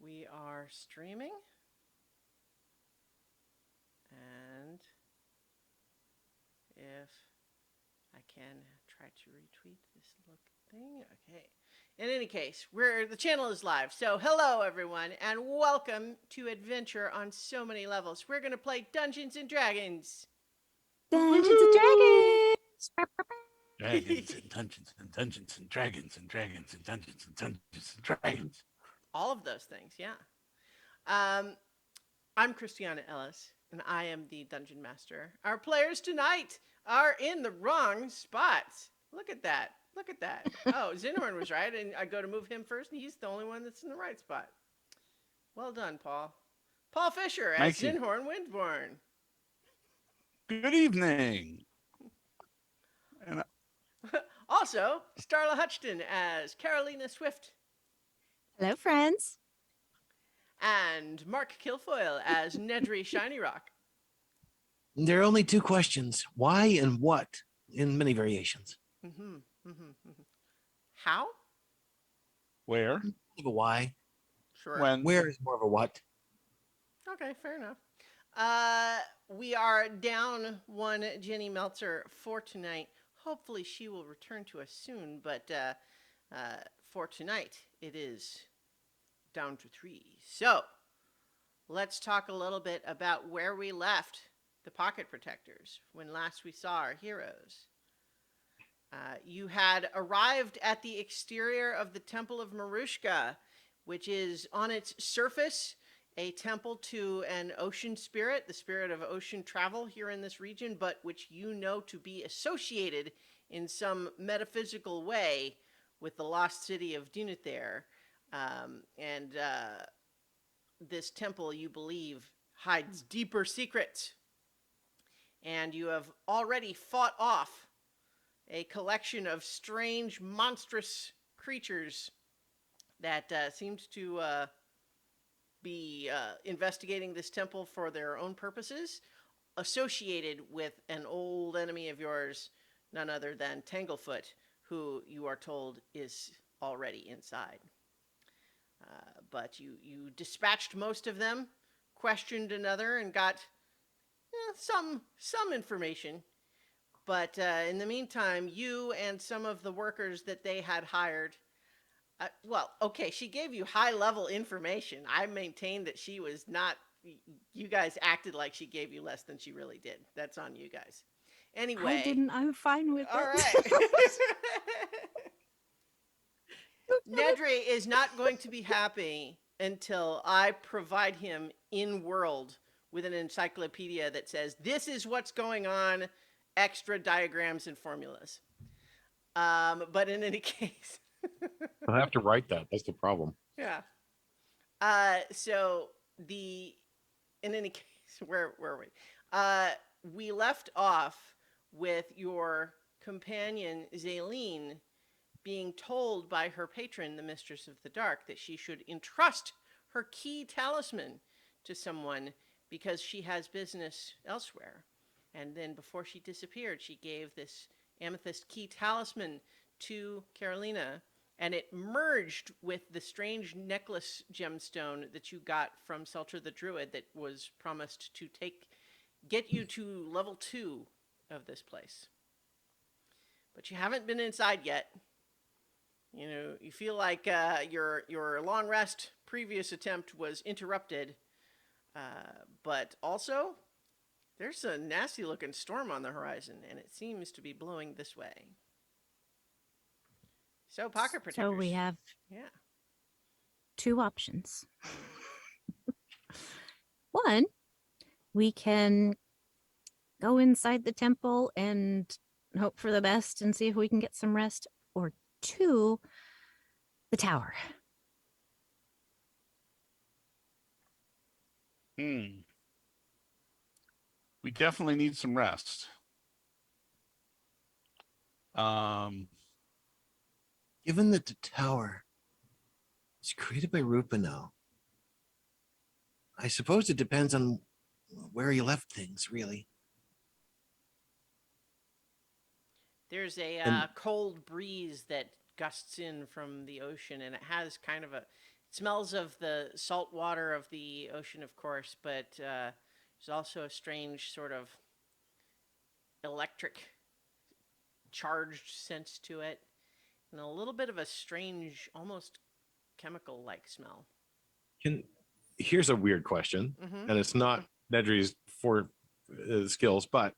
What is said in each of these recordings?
We are streaming, and if I can try to retweet this look thing, okay. In any case, the channel is live. So hello everyone, and welcome to Adventure on So Many Levels. We're gonna play Dungeons and Dragons. Dungeons and Dragons. Dragons and Dungeons and Dungeons and Dragons and Dragons and Dungeons and Dungeons and Dragons. All of those things, yeah. Um, I'm Christiana Ellis, and I am the Dungeon Master. Our players tonight are in the wrong spots. Look at that. Look at that. Oh, Zinhorn was right, and I go to move him first, and he's the only one that's in the right spot. Well done, Paul. Paul Fisher as Thank you. Zinhorn Windborn. Good evening. And Also, Starla Hutchton as Carolina Swift. Hello, friends. And Mark Kilfoyle as Nedry Shiny Rock. There are only two questions: why and what, in many variations. How? where? Of a why. Sure. When? Where is more of a what. Okay, fair enough. We are down one Jenny Meltzer for tonight. Hopefully she will return to us soon, but for tonight it is down to 3. So let's talk a little bit about where we left the Pocket Protectors when last we saw our heroes. You had arrived at the exterior of the Temple of Marushka, which is on its surface a temple to an ocean spirit, the spirit of ocean travel here in this region, but which you know to be associated in some metaphysical way with the lost city of Dunethere. And this temple, you believe, hides deeper secrets. And you have already fought off a collection of strange, monstrous creatures that seemed to be investigating this temple for their own purposes, associated with an old enemy of yours, none other than Tanglefoot, who you are told is already inside. But you dispatched most of them, questioned another, and got some information. But in the meantime, you and some of the workers that they had hired, she gave you high-level information. I maintain that she was not, you guys acted like she gave you less than she really did. That's on you guys. Anyway. I didn't. I'm fine with all it. right. Nedry is not going to be happy until I provide him in-world with an encyclopedia that says, this is what's going on, extra diagrams and formulas. But in any case. I'll have to write that. That's the problem. Yeah. So in any case, where were we? We left off with your companion, Zaylene, being told by her patron, the Mistress of the Dark, that she should entrust her key talisman to someone because she has business elsewhere. And then before she disappeared, she gave this amethyst key talisman to Carolina, and it merged with the strange necklace gemstone that you got from Seltra the Druid that was promised to get you to level 2 of this place. But you haven't been inside yet. You know, you feel like your long rest previous attempt was interrupted, but also there's a nasty looking storm on the horizon, and it seems to be blowing this way. So Pocket Protectors. So we have 2 options. One, we can go inside the temple and hope for the best and see if we can get some rest. Or 2, the tower. We definitely need some rest. Given that the tower is created by Rupino, I suppose it depends on where you left things, really. There's a cold breeze that gusts in from the ocean, and it has kind of smells of the salt water of the ocean, of course, but there's also a strange sort of electric charged sense to it, and a little bit of a strange, almost chemical-like smell. Here's a weird question, Mm-hmm. and it's not Nedry's for skills, but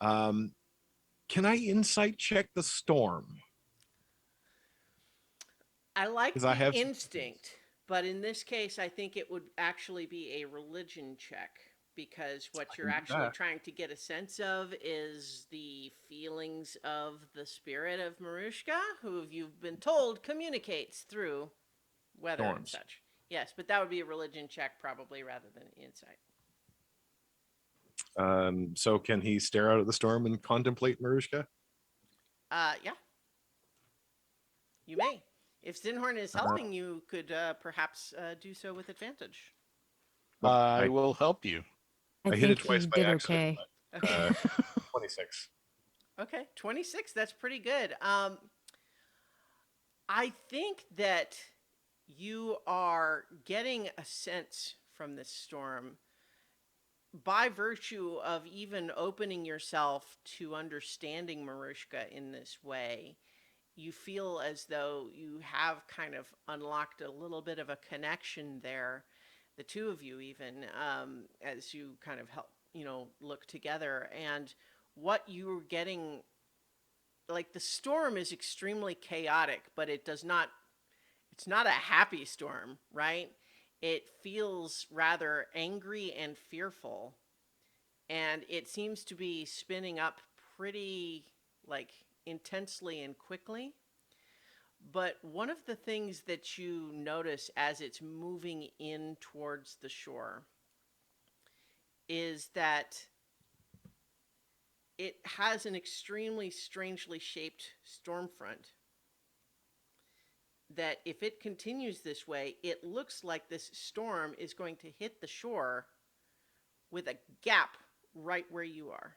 can I insight check the storm? I like 'Cause the I have some instinct, but in this case, I think it would actually be a religion check because what you're can do actually that. trying to get a sense of is the feelings of the spirit of Marushka, who you've been told communicates through weather and Storms. such. Yes, but that would be a religion check probably rather than insight. So can he stare out at the storm and contemplate Marushka? Yeah, you may. If Zinhorn is helping, you could perhaps do so with advantage. Look, I I will help you. I hit it think twice you by did accident, okay. Okay. 26. Okay, 26. That's pretty good. I think that you are getting a sense from this storm by virtue of even opening yourself to understanding Marushka in this way. You feel as though you have kind of unlocked a little bit of a connection there, the two of you, even as you kind of help, look together. And what you're getting, like the storm is extremely chaotic, but it's not a happy storm, right? It feels rather angry and fearful, and it seems to be spinning up pretty like intensely and quickly. But one of the things that you notice as it's moving in towards the shore is that it has an extremely strangely shaped storm front that if it continues this way, it looks like this storm is going to hit the shore with a gap right where you are.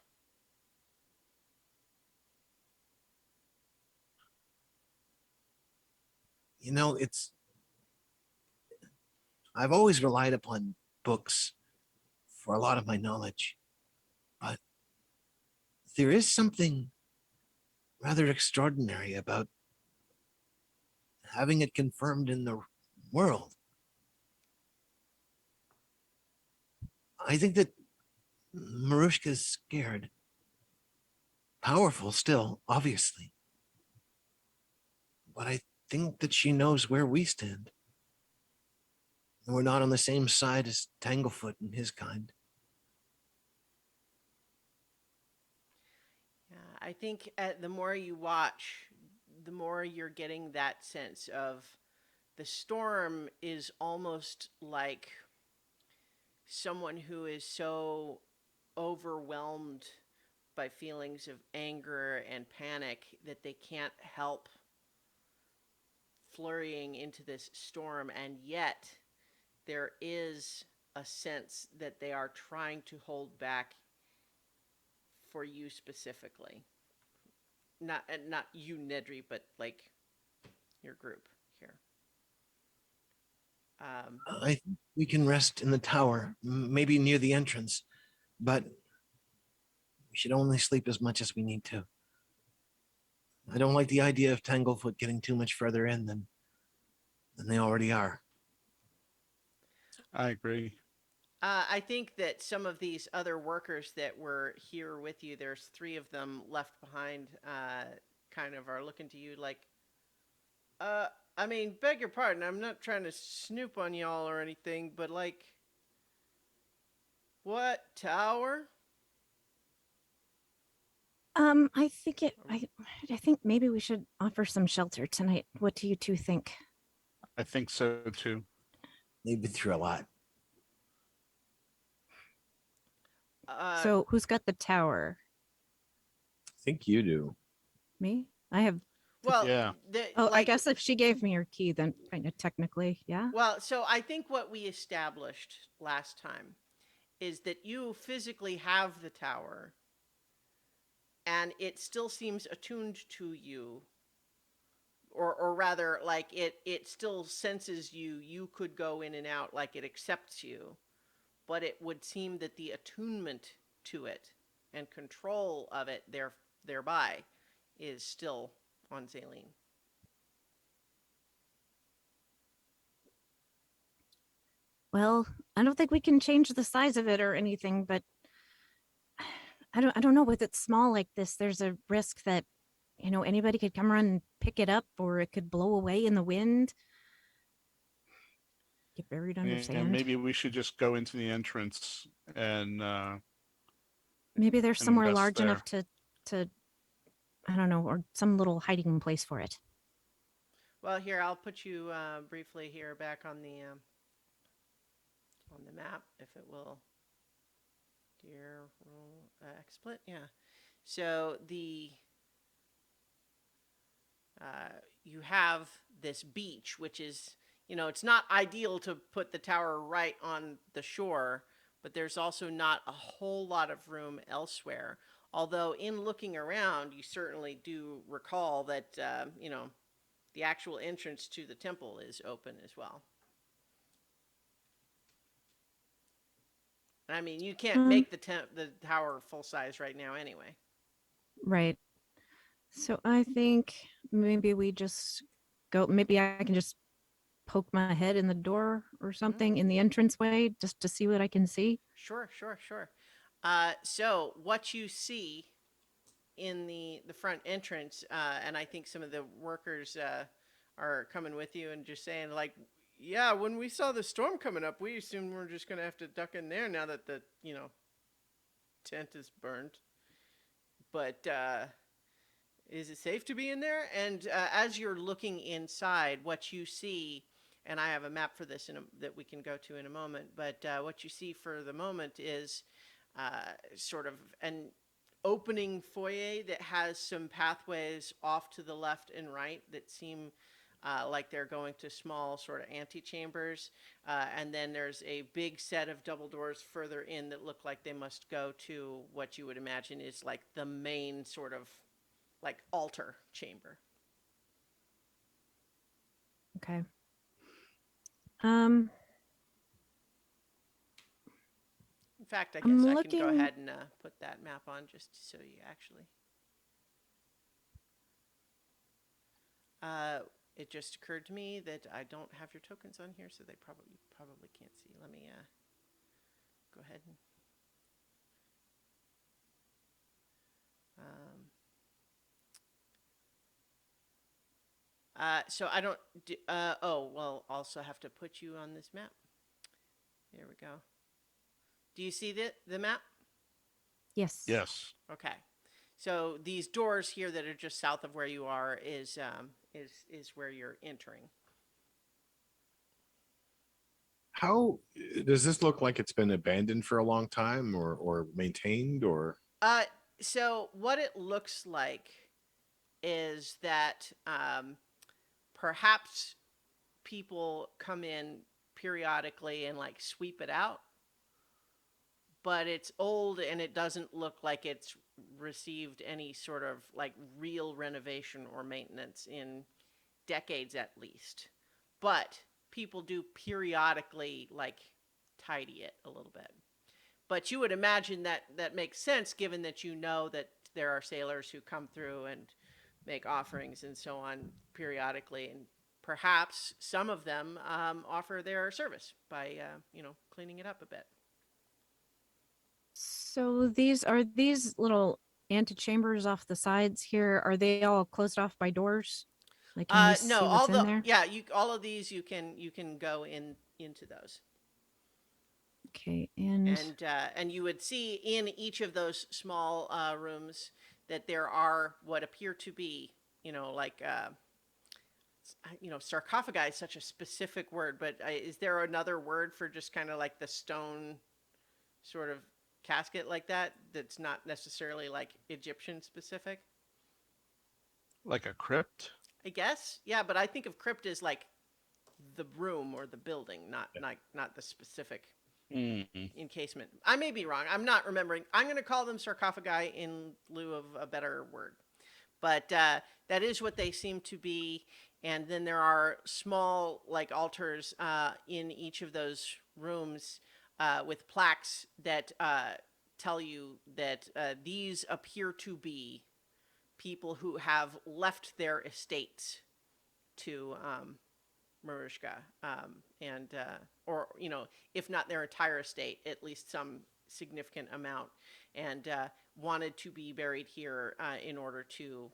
You know, I've always relied upon books for a lot of my knowledge, but there is something rather extraordinary about having it confirmed in the world. I think that Marushka's scared. Powerful still, obviously. But I think that she knows where we stand. And we're not on the same side as Tanglefoot and his kind. Yeah, I think the more you watch, the more you're getting that sense of the storm is almost like someone who is so overwhelmed by feelings of anger and panic that they can't help flurrying into this storm, and yet there is a sense that they are trying to hold back for you specifically. Not you, Nedry, but like your group here. I think we can rest in the tower, maybe near the entrance, but we should only sleep as much as we need to. I don't like the idea of Tanglefoot getting too much further in than they already are. I agree. I think that some of these other workers that were here with you, there's 3 of them left behind, kind of are looking to you like, I mean, beg your pardon, I'm not trying to snoop on y'all or anything, but like, what tower? I think maybe we should offer some shelter tonight. What do you two think? I think so too. They've been through a lot. So who's got the tower? I think you do. Me? I have. Well, Yeah. Oh, I like, guess if she gave me her key, then kind of technically, yeah. well, so I think what we established last time is that you physically have the tower and it still seems attuned to you, or rather, like it still senses you. You could go in and out, like it accepts you, but it would seem that the attunement to it and control of it thereby is still on Zaleen. Well, I don't think we can change the size of it or anything, but I don't know. With it small like this, there's a risk that, anybody could come around and pick it up, or it could blow away in the wind, get buried under And sand. maybe we should just go into the entrance and Maybe there's somewhere invest large there. enough to I don't know, or some little hiding place for it. Well, here I'll put you briefly here back on the map, if it will. Dear roll XSplit, yeah. So you have this beach, which is, it's not ideal to put the tower right on the shore, but there's also not a whole lot of room elsewhere. Although in looking around, you certainly do recall that, the actual entrance to the temple is open as well. I mean, you can't make the tower full size right now anyway. Right. So I think maybe we just go, maybe I can just poke my head in the door or something in the entranceway just to see what I can see. Sure. So what you see in the front entrance, and I think some of the workers are coming with you and just saying, like, yeah, when we saw the storm coming up, we assumed we're just going to have to duck in there now that the, tent is burned. But is it safe to be in there? And as you're looking inside, what you see, and I have a map for this that we can go to in a moment, but what you see for the moment is sort of an opening foyer that has some pathways off to the left and right that seem like they're going to small sort of antechambers. And then there's a big set of double doors further in that look like they must go to what you would imagine is like the main sort of like altar chamber. Okay. In fact, I guess I'm I can go looking- ahead and put that map on just so you actually. It just occurred to me that I don't have your tokens on here, so they probably can't see. Let me go ahead and. So I don't. Oh well, also have to put you on this map. There we go. Do you see the map? Yes. Yes. Okay. So these doors here that are just south of where you are is where you're entering. How does this look like it's been abandoned for a long time or maintained or? So what it looks like is that perhaps people come in periodically and like sweep it out, but it's old and it doesn't look like it's received any sort of like real renovation or maintenance in decades at least. But people do periodically like tidy it a little bit. But you would imagine that makes sense given that that there are sailors who come through and make offerings and so on periodically, and perhaps some of them offer their service by cleaning it up a bit. So these little antechambers off the sides here. Are they all closed off by doors? Like, can you see No, what's in there? all of these you can go into those. Okay, and And you would see in each of those small rooms that there are what appear to be, sarcophagi is such a specific word, but is there another word for just kind of like the stone sort of casket like that that's not necessarily like Egyptian specific? Like a crypt? I guess. Yeah, but I think of crypt as like the room or the building, not the specific encasement. I may be wrong. I'm not remembering. I'm going to call them sarcophagi in lieu of a better word. But that is what they seem to be. And then there are small like altars in each of those rooms with plaques that tell you that these appear to be people who have left their estates to Marushka, and or if not their entire estate, at least some significant amount, and wanted to be buried here in order to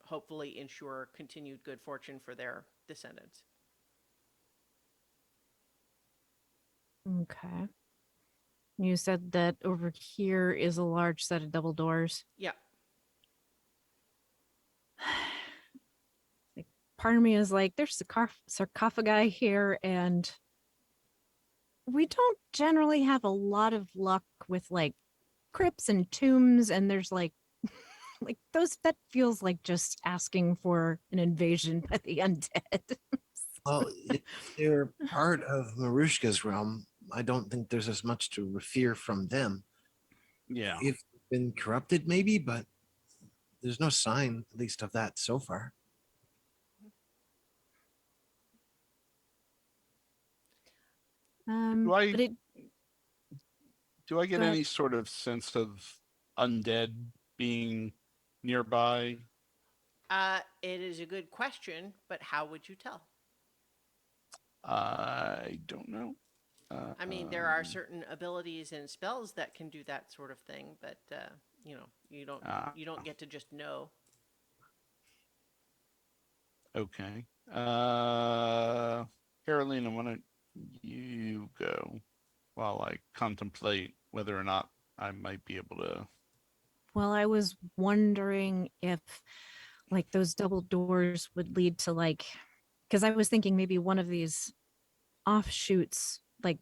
hopefully ensure continued good fortune for their descendants. Okay. You said that over here is a large set of double doors. Yeah. Like, part of me is like, there's sarcophagi here, and we don't generally have a lot of luck with like crypts and tombs, and there's like like those, that feels like just asking for an invasion by the undead. Well, if they're part of Marushka's realm, I don't think there's as much to fear from them. Yeah. If they've been corrupted, maybe, but there's no sign, at least, of that so far. I- But it Do I get Go ahead. any sort of sense of undead being nearby? It is a good question, but how would you tell? I don't know. I mean, there are Um, certain abilities and spells that can do that sort of thing, but you don't get to just know. Okay. Carolina, why don't you go while I contemplate whether or not I might be able to. Well, I was wondering if like those double doors would lead to like, because I was thinking maybe one of these offshoots like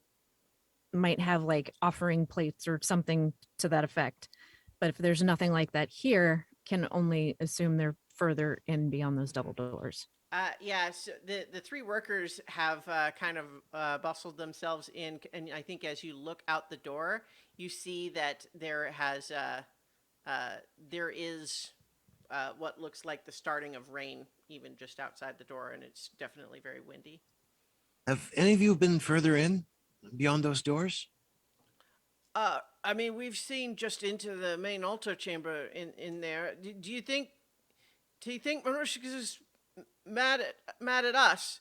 might have like offering plates or something to that effect. But if there's nothing like that here, can only assume they're further in beyond those double doors. Yeah, so the three workers have kind of bustled themselves in, and I think as you look out the door, you see that there is what looks like the starting of rain, even just outside the door, and it's definitely very windy. Have any of you been further in, beyond those doors? I mean, we've seen just into the main altar chamber in there. Do you think Marushka is mad at us?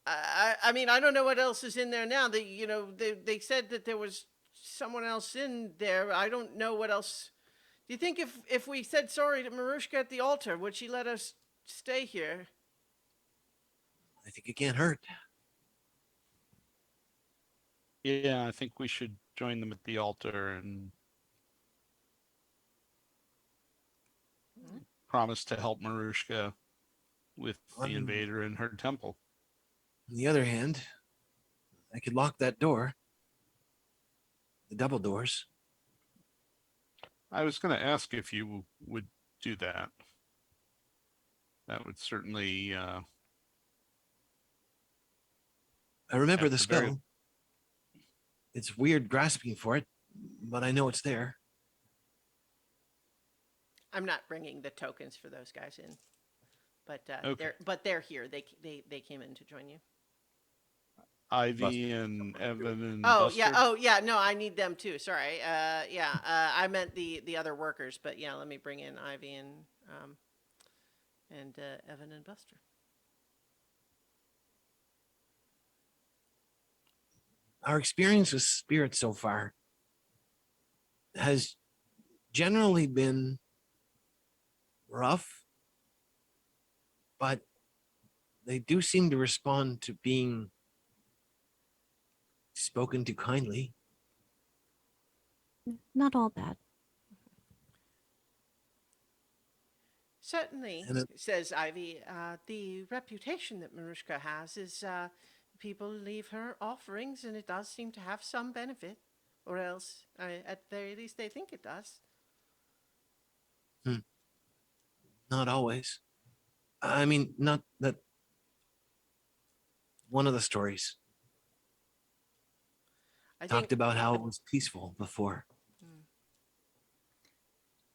I mean, I don't know what else is in there now. They said that there was someone else in there. I don't know what else. Do you think if we said sorry to Marushka at the altar, would she let us stay here? I think it can't hurt. Yeah, I think we should join them at the altar and promise to help Marushka with the Um, invader in her temple. On the other hand, I could lock that door. The double doors. I was going to ask if you would do that. That would certainly. I remember At the the very- spell. It's weird grasping for it, but I know it's there. I'm not bringing the tokens for those guys in, but Okay. they're here. They came in to join you. Ivy and Evan and Oh Buster? yeah. Oh yeah. No, I need them too. Sorry. Yeah. I meant the other workers, but yeah. Let me bring in Ivy and Evan and Buster. Our experience with spirits so far has generally been rough, but they do seem to respond to being spoken to kindly. Not all bad. Certainly, And says Ivy. The reputation that Marushka has is people leave her offerings, and it does seem to have some benefit, or else, at very least, they think it does. Not always. I mean, not that. One of the stories I talked think about how it was peaceful before.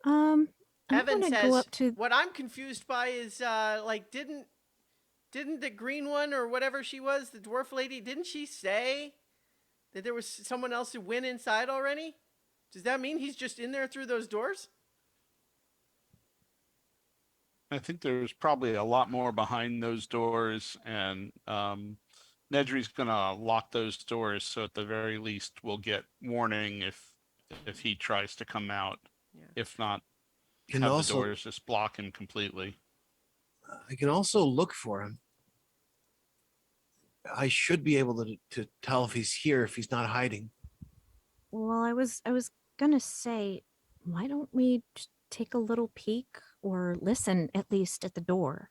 I Evan want to says, go up to. "What I'm confused by is, like, didn't Didn't the green one or whatever she was, the dwarf lady, didn't she say that there was someone else who went inside already? Does that mean he's just in there through those doors? I think there's probably a lot more behind those doors, and Nedry's gonna lock those doors, so at the very least we'll get warning if he tries to come out. Yeah. If not, And have the also, doors just block him completely. I can also look for him. I should be able to tell if he's here, if he's not hiding. Well, I was gonna say, why don't we just take a little peek or listen at least at the door?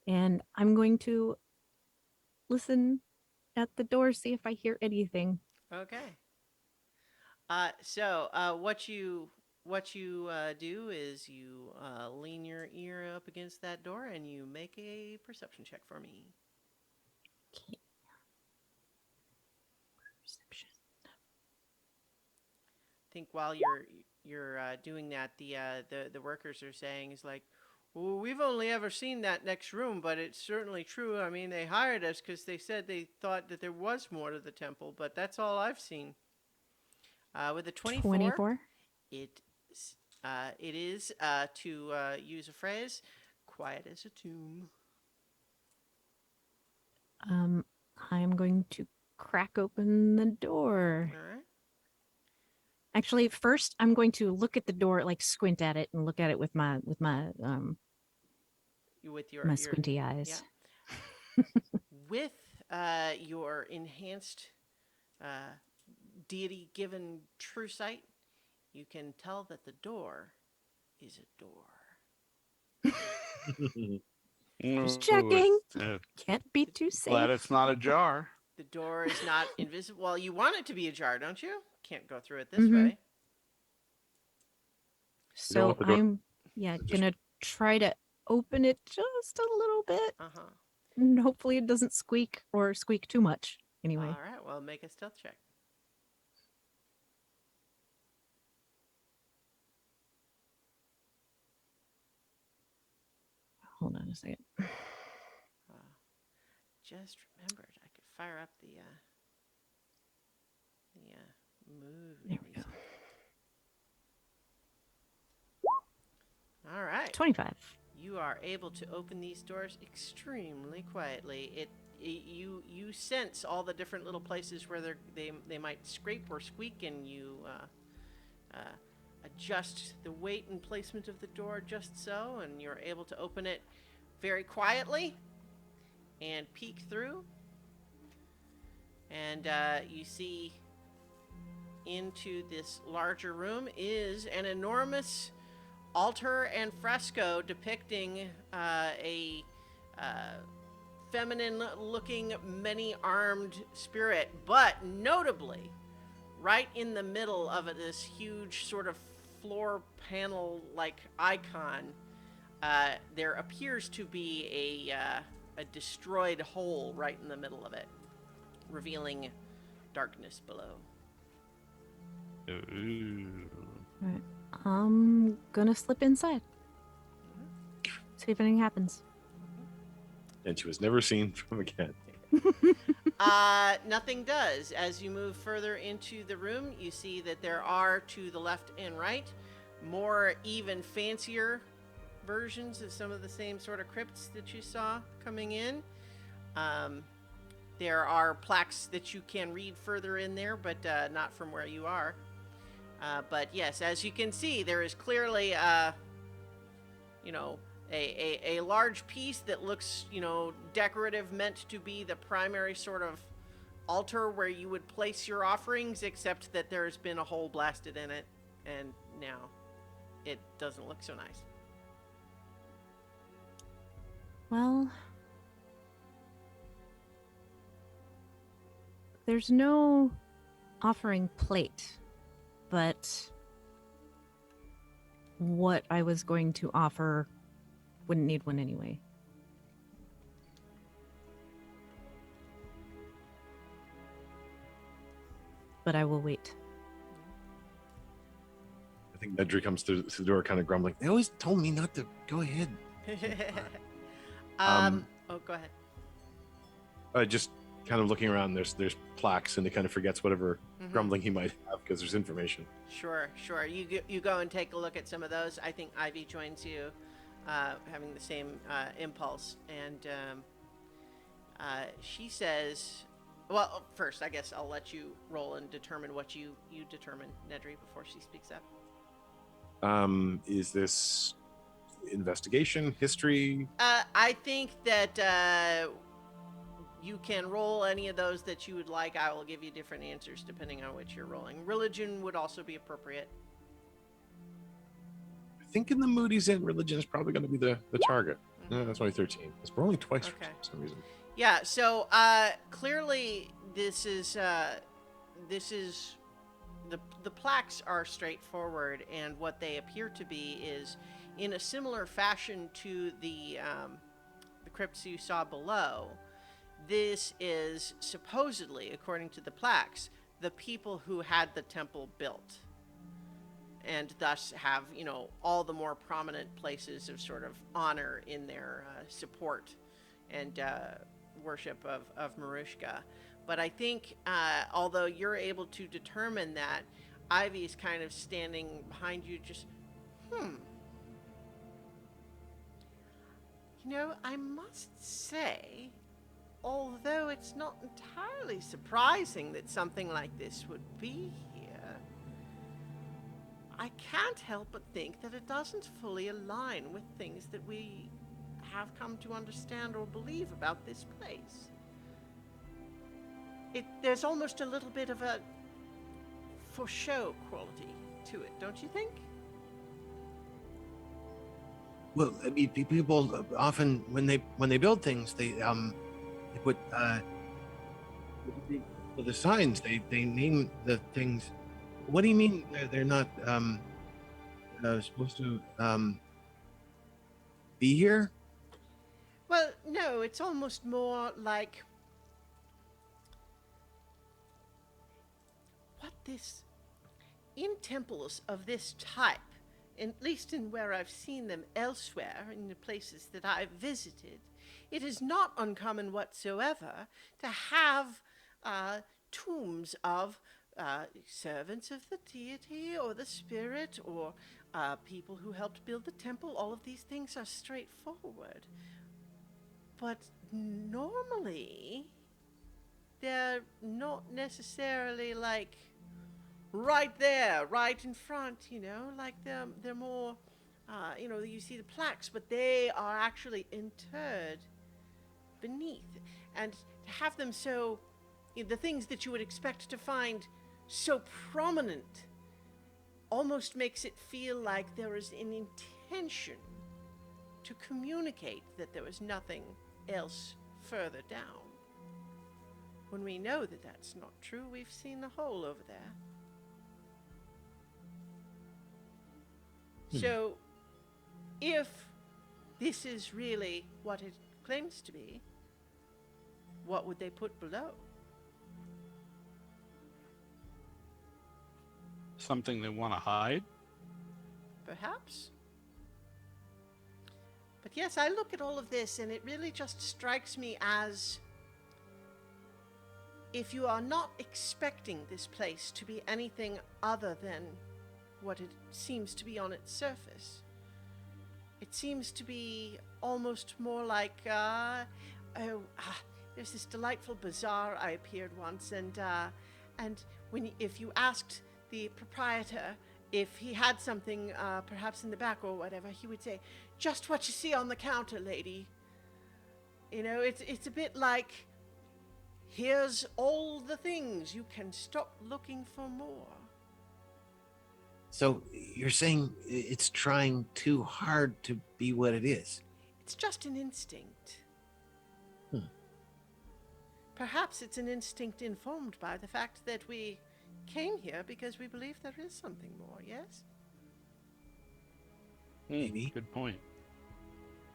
And I'm going to listen at the door, see if I hear anything. Okay. What you do is you lean your ear up against that door and you make a perception check for me. Okay. Perception. I think while you're doing that, the workers are saying is like, well, we've only ever seen that next room, but it's certainly true. I mean, they hired us because they said they thought that there was more to the temple, but that's all I've seen. With a 24, it is to use a phrase, quiet as a tomb. I'm going to crack open the door. All right. Actually, first I'm going to look at the door, like squint at it and look at it with my With my squinty eyes. Yeah. With your enhanced deity-given true sight, you can tell that the door is a door. Just checking. Uh, Can't be too glad safe. it's not ajar. The door is not invisible. Well, you want it to be ajar, don't you? Can't go through it this Mhm. way. So want the door- I'm just- gonna try to open it just a little bit. Uh-huh. And hopefully it doesn't squeak or squeak too much. Anyway. All right, well, make a stealth check. Hold on a second. Just remembered I could fire up the move. There we go. All right. 25. You are able to open these doors extremely quietly. You sense all the different little places where they might scrape or squeak, and you adjust the weight and placement of the door just so, and you're able to open it very quietly and peek through. And you see into this larger room is an enormous altar and fresco depicting a feminine-looking, many-armed spirit, but notably, right in the middle of it, this huge sort of floor panel-like icon, there appears to be a destroyed hole right in the middle of it, revealing darkness below. Ooh. Right. I'm gonna slip inside. See if anything happens. And she was never seen from again. Nothing does. As you move further into the room, you see that there are, to the left and right, more even fancier versions of some of the same sort of crypts that you saw coming in. There are plaques that you can read further in there, but not from where you are. But yes, as you can see, there is clearly, a large piece that looks, decorative, meant to be the primary sort of altar where you would place your offerings, except that there's been a hole blasted in it, and now it doesn't look so nice. Well, there's no offering plate, but what I was going to offer wouldn't need one anyway. But I will wait. I think Nedry comes through the door kind of grumbling. They always told me not to go ahead. Oh, go ahead. Just kind of looking around. There's plaques, and he kind of forgets whatever Mhm. grumbling he might have because there's information. Sure, sure. You go and take a look at some of those. I think Ivy joins you, having the same impulse, and she says, "Well, first, I guess I'll let you roll and determine what you determine, Nedry, before she speaks up." Is this investigation, history? I think that you can roll any of those that you would like. I will give you different answers depending on which you're rolling. Religion would also be appropriate. I think in the mood he's in, religion is probably going to be the target. No, that's only 13. It's rolling twice Okay. for some reason. Yeah, so clearly this is the plaques are straightforward, and what they appear to be is in a similar fashion to the crypts you saw below. This is supposedly, according to the plaques, the people who had the temple built, and thus have, you know, all the more prominent places of sort of honor in their support and worship of Marushka. But I think, although you're able to determine that, Ivy's kind of standing behind you, just, You know, I must say, although it's not entirely surprising that something like this would be here, I can't help but think that it doesn't fully align with things that we have come to understand or believe about this place. There's almost a little bit of a for show quality to it, don't you think? Well, I mean, people often when they build things, they put well, the signs. They name the things. What do you mean they're not supposed to be here? Well, no, it's almost more like what this in temples of this type, at least in where I've seen them elsewhere, in the places that I've visited, it is not uncommon whatsoever to have tombs of servants of the deity or the spirit or people who helped build the temple. All of these things are straightforward. But normally, they're not necessarily like right there, right in front, you know, like they're more, you know, you see the plaques, but they are actually interred beneath. And to have them so, you know, the things that you would expect to find so prominent almost makes it feel like there is an intention to communicate that there was nothing else further down. When we know that that's not true, we've seen the hole over there. So, if this is really what it claims to be, what would they put below? Something they want to hide? Perhaps? But yes, I look at all of this and it really just strikes me as if you are not expecting this place to be anything other than what it seems to be on its surface. It seems to be almost more like, there's this delightful bazaar I appeared once, and if you asked the proprietor if he had something, perhaps in the back or whatever, he would say, "Just what you see on the counter, lady." You know, it's a bit like, here's all the things, you can stop looking for more. So you're saying it's trying too hard to be what it is? It's just an instinct. Hmm. Perhaps it's an instinct informed by the fact that we came here because we believe there is something more, yes? Maybe. Good point.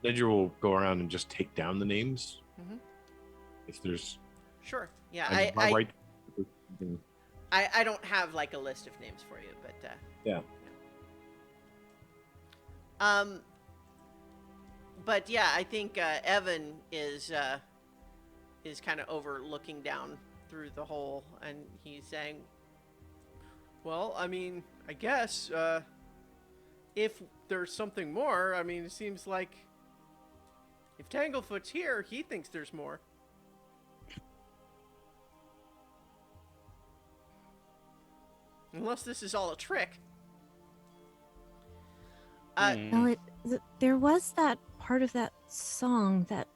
Ledger will go around and just take down the names. Mhm. If there's Sure. Yeah, I right. I don't have like a list of names for you, but Yeah. But yeah, I think Evan is kind of overlooking down through the hole, and he's saying, "Well, I mean, I guess if there's something more, I mean, it seems like if Tanglefoot's here, he thinks there's more." Unless this is all a trick. Well, there was that part of that song that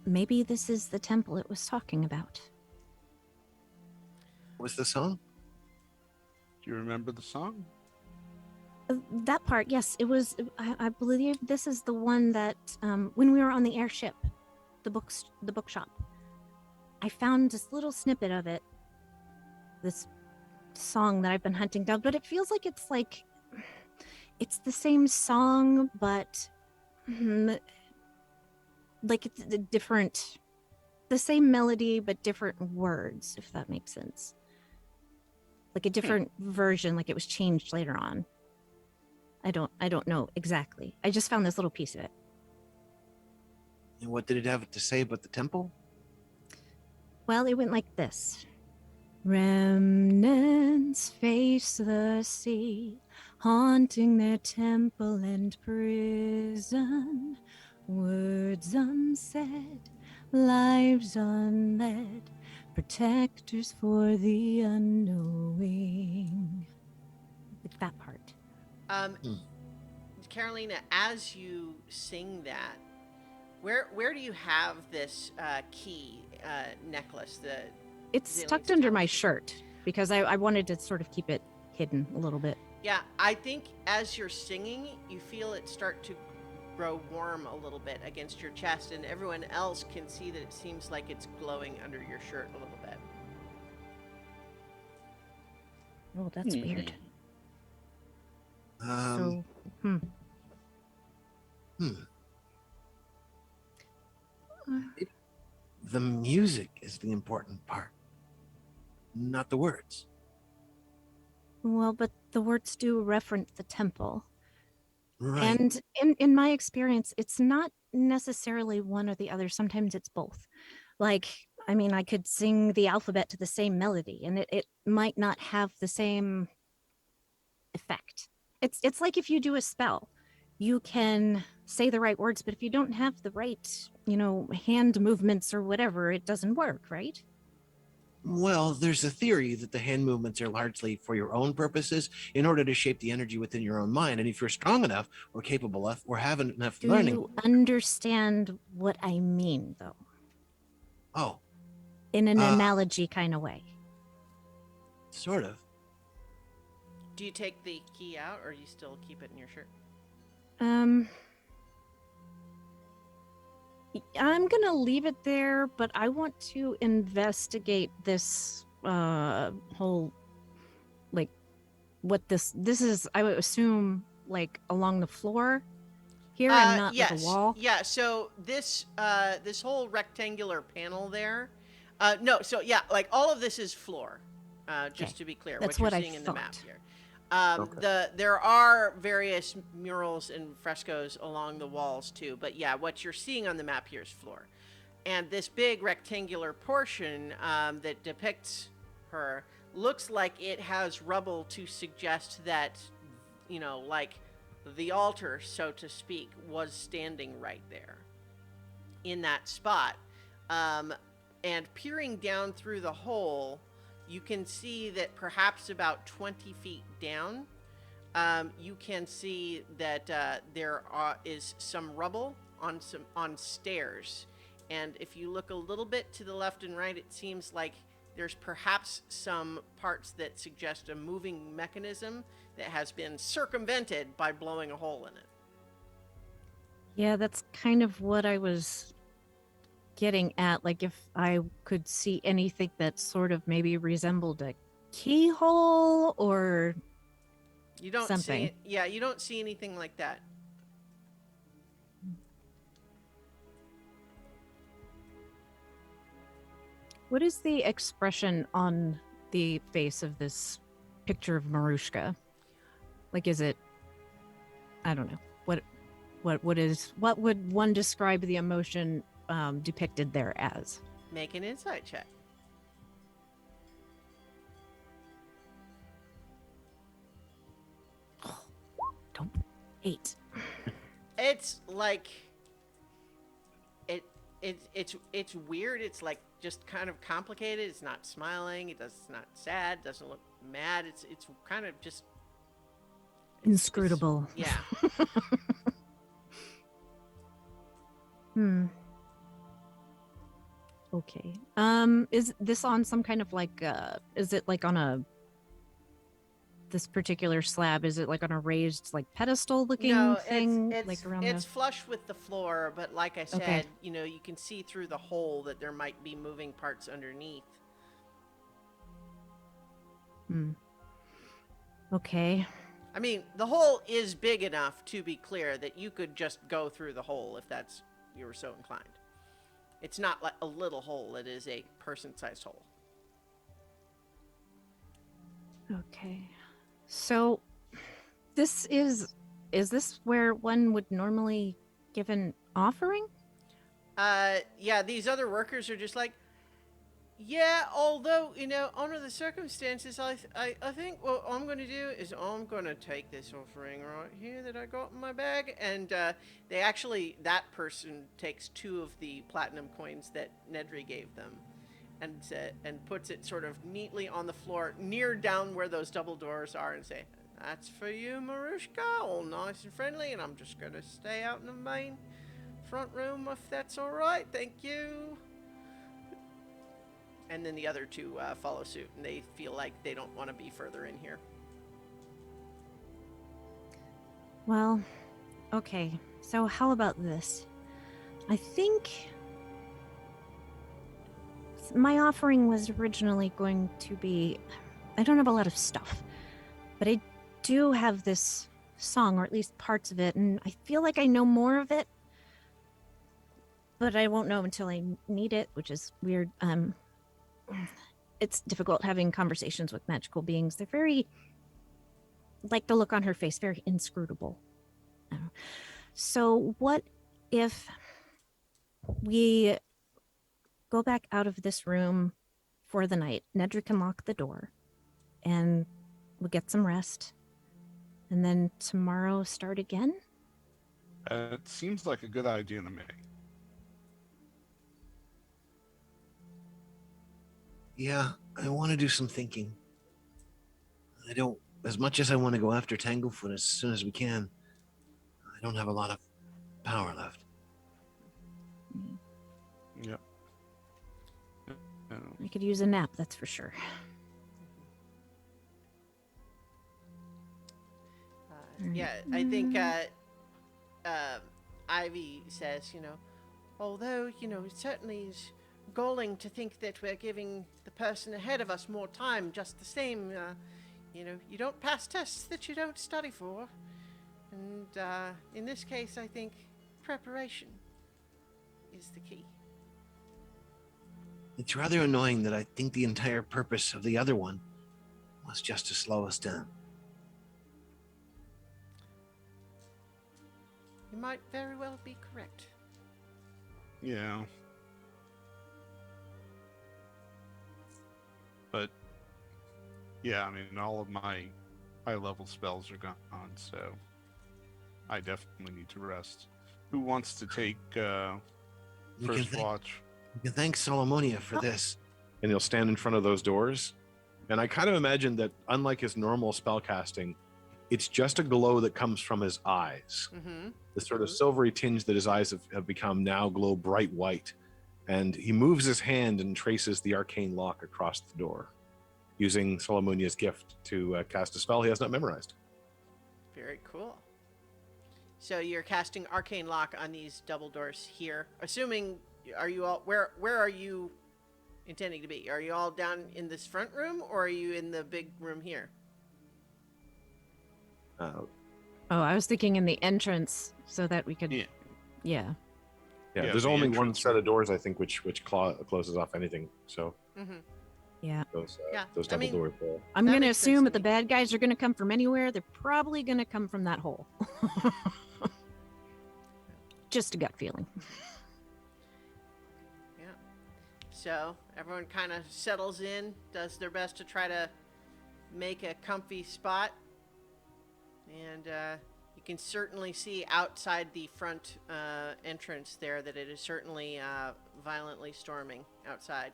maybe this is the temple it was talking about. What was the song? Do you remember the song? That part, yes, it was. I believe this is the one that when we were on the airship, the bookshop, I found this little snippet of it. This song that I've been hunting down, but it feels like it's the same song, but like it's the same melody, but different words, if that makes sense. Like a different version, like it was changed later on. I don't know exactly. I just found this little piece of it. And what did it have to say about the temple? Well, it went like this. Remnants face the sea, haunting their temple and prison. Words unsaid, lives unled, protectors for the unknowing. Like that part. Carolina, as you sing that, where do you have this key necklace? It's Zillions tucked of under my times. shirt because I wanted to sort of keep it hidden a little bit. Yeah, I think as you're singing, you feel it start to grow warm a little bit against your chest, and everyone else can see that it seems like it's glowing under your shirt a little bit. Oh, that's weird. So, The music is the important part, not the words. well, but the words do reference the temple. Right. And in my experience, it's not necessarily one or the other. Sometimes it's both. Like, I mean, I could sing the alphabet to the same melody and it might not have the same effect. It's like if you do a spell, you can say the right words, but if you don't have the right, hand movements or whatever, it doesn't work, right? Well, there's a theory that the hand movements are largely for your own purposes in order to shape the energy within your own mind. And if you're strong enough or capable of or have enough Do learning. you understand what I mean, though? Oh, In an analogy kind of way. sort of. Do you take the key out, or you still keep it in your shirt? I'm gonna leave it there, but I want to investigate this whole, like, what this is. I would assume like along the floor here and not yes. like a wall. Yeah, so this whole rectangular panel there, no, so yeah, like all of this is floor. Just Okay. to be clear, That's what what I you're seeing in the map thought. here. Okay. There are various murals and frescoes along the walls too, but yeah, what you're seeing on the map here is floor. And this big rectangular portion that depicts her looks like it has rubble to suggest that, like the altar, so to speak, was standing right there in that spot. And peering down through the hole, you can see that perhaps about 20 feet down, you can see that there is some rubble on stairs. And if you look a little bit to the left and right, it seems like there's perhaps some parts that suggest a moving mechanism that has been circumvented by blowing a hole in it. Yeah, that's kind of what I was getting at. Like, if I could see anything that sort of maybe resembled a keyhole or You don't something. see it. Yeah, you don't see anything like that. What is the expression on the face of this picture of Marushka? Like, is it, I don't know, what what would one describe the emotion depicted there as? Make an insight check. Don't 8. It's like it's weird. It's like just kind of complicated. It's not smiling. It's not sad. Doesn't look mad. It's kind of just Inscrutable. yeah. Okay. Is this on some kind of like is it like on a this particular slab, is it like on a raised like pedestal looking No, thing it's like around it's flush with the floor, but like I said, Okay. you know, you can see through the hole that there might be moving parts underneath. Okay. I mean, the hole is big enough to be clear that you could just go through the hole if that's you were so inclined. It's not like a little hole, it is a person-sized hole. Okay. So is this where one would normally give an offering? Yeah, these other workers are just like, yeah, although, you know, under the circumstances, I think what I'm going to do is I'm going to take this offering right here that I got in my bag. And they actually, that person takes 2 of the platinum coins that Nedry gave them and puts it sort of neatly on the floor near down where those double doors are and say, that's for you, Marushka, all nice and friendly. And I'm just going to stay out in the main front room if that's all right. Thank you. And then the other 2 follow suit, and they feel like they don't want to be further in here. Well, okay. So how about this? I think my offering was originally going to be, I don't have a lot of stuff, but I do have this song, or at least parts of it, and I feel like I know more of it, but I won't know until I need it, which is weird. It's difficult having conversations with magical beings. They're very, like the look on her face, very inscrutable. So what if we go back out of this room for the night? Nedry can lock the door and we'll get some rest. And then tomorrow start again? It seems like a good idea to me. Yeah, I want to do some thinking. I don't, as much as I want to go after Tanglefoot as soon as we can, I don't have a lot of power left. Yep. I could use a nap, that's for sure. Yeah, I think Ivy says, you know, although, you know, it certainly is galling to think that we're giving the person ahead of us more time just the same. You know, you don't pass tests that you don't study for. And in this case, I think preparation is the key. It's rather annoying that I think the entire purpose of the other one was just to slow us down. You might very well be correct. Yeah. But yeah, I mean, all of my high level spells are gone, so I definitely need to rest. Who wants to take We first can watch? We can thank Solomonia for this. And he'll stand in front of those doors. And I kind of imagine that, unlike his normal spell casting, it's just a glow that comes from his eyes. Mm-hmm. The sort of silvery tinge that his eyes have become now glow bright white. And he moves his hand and traces the arcane lock across the door, using Solomonia's gift to cast a spell he has not memorized. Very cool. So you're casting Arcane Lock on these double doors here. Assuming, are you all, where are you intending to be? Are you all down in this front room, or are you in the big room here? Oh, I was thinking in the entrance so that we could. Yeah. Yeah. Yeah, Yeah, there's the only one entrance set room. of doors, I think, which closes off anything. So Mm-hmm. Yeah. Yeah, those I double mean- doors. I'm That going to makes sense assume to that the me. bad guys are going to come from anywhere. They're probably going to come from that hole. Just a gut feeling. Yeah. So everyone kind of settles in, does their best to try to make a comfy spot. And you can certainly see outside the front entrance there that it is certainly violently storming outside.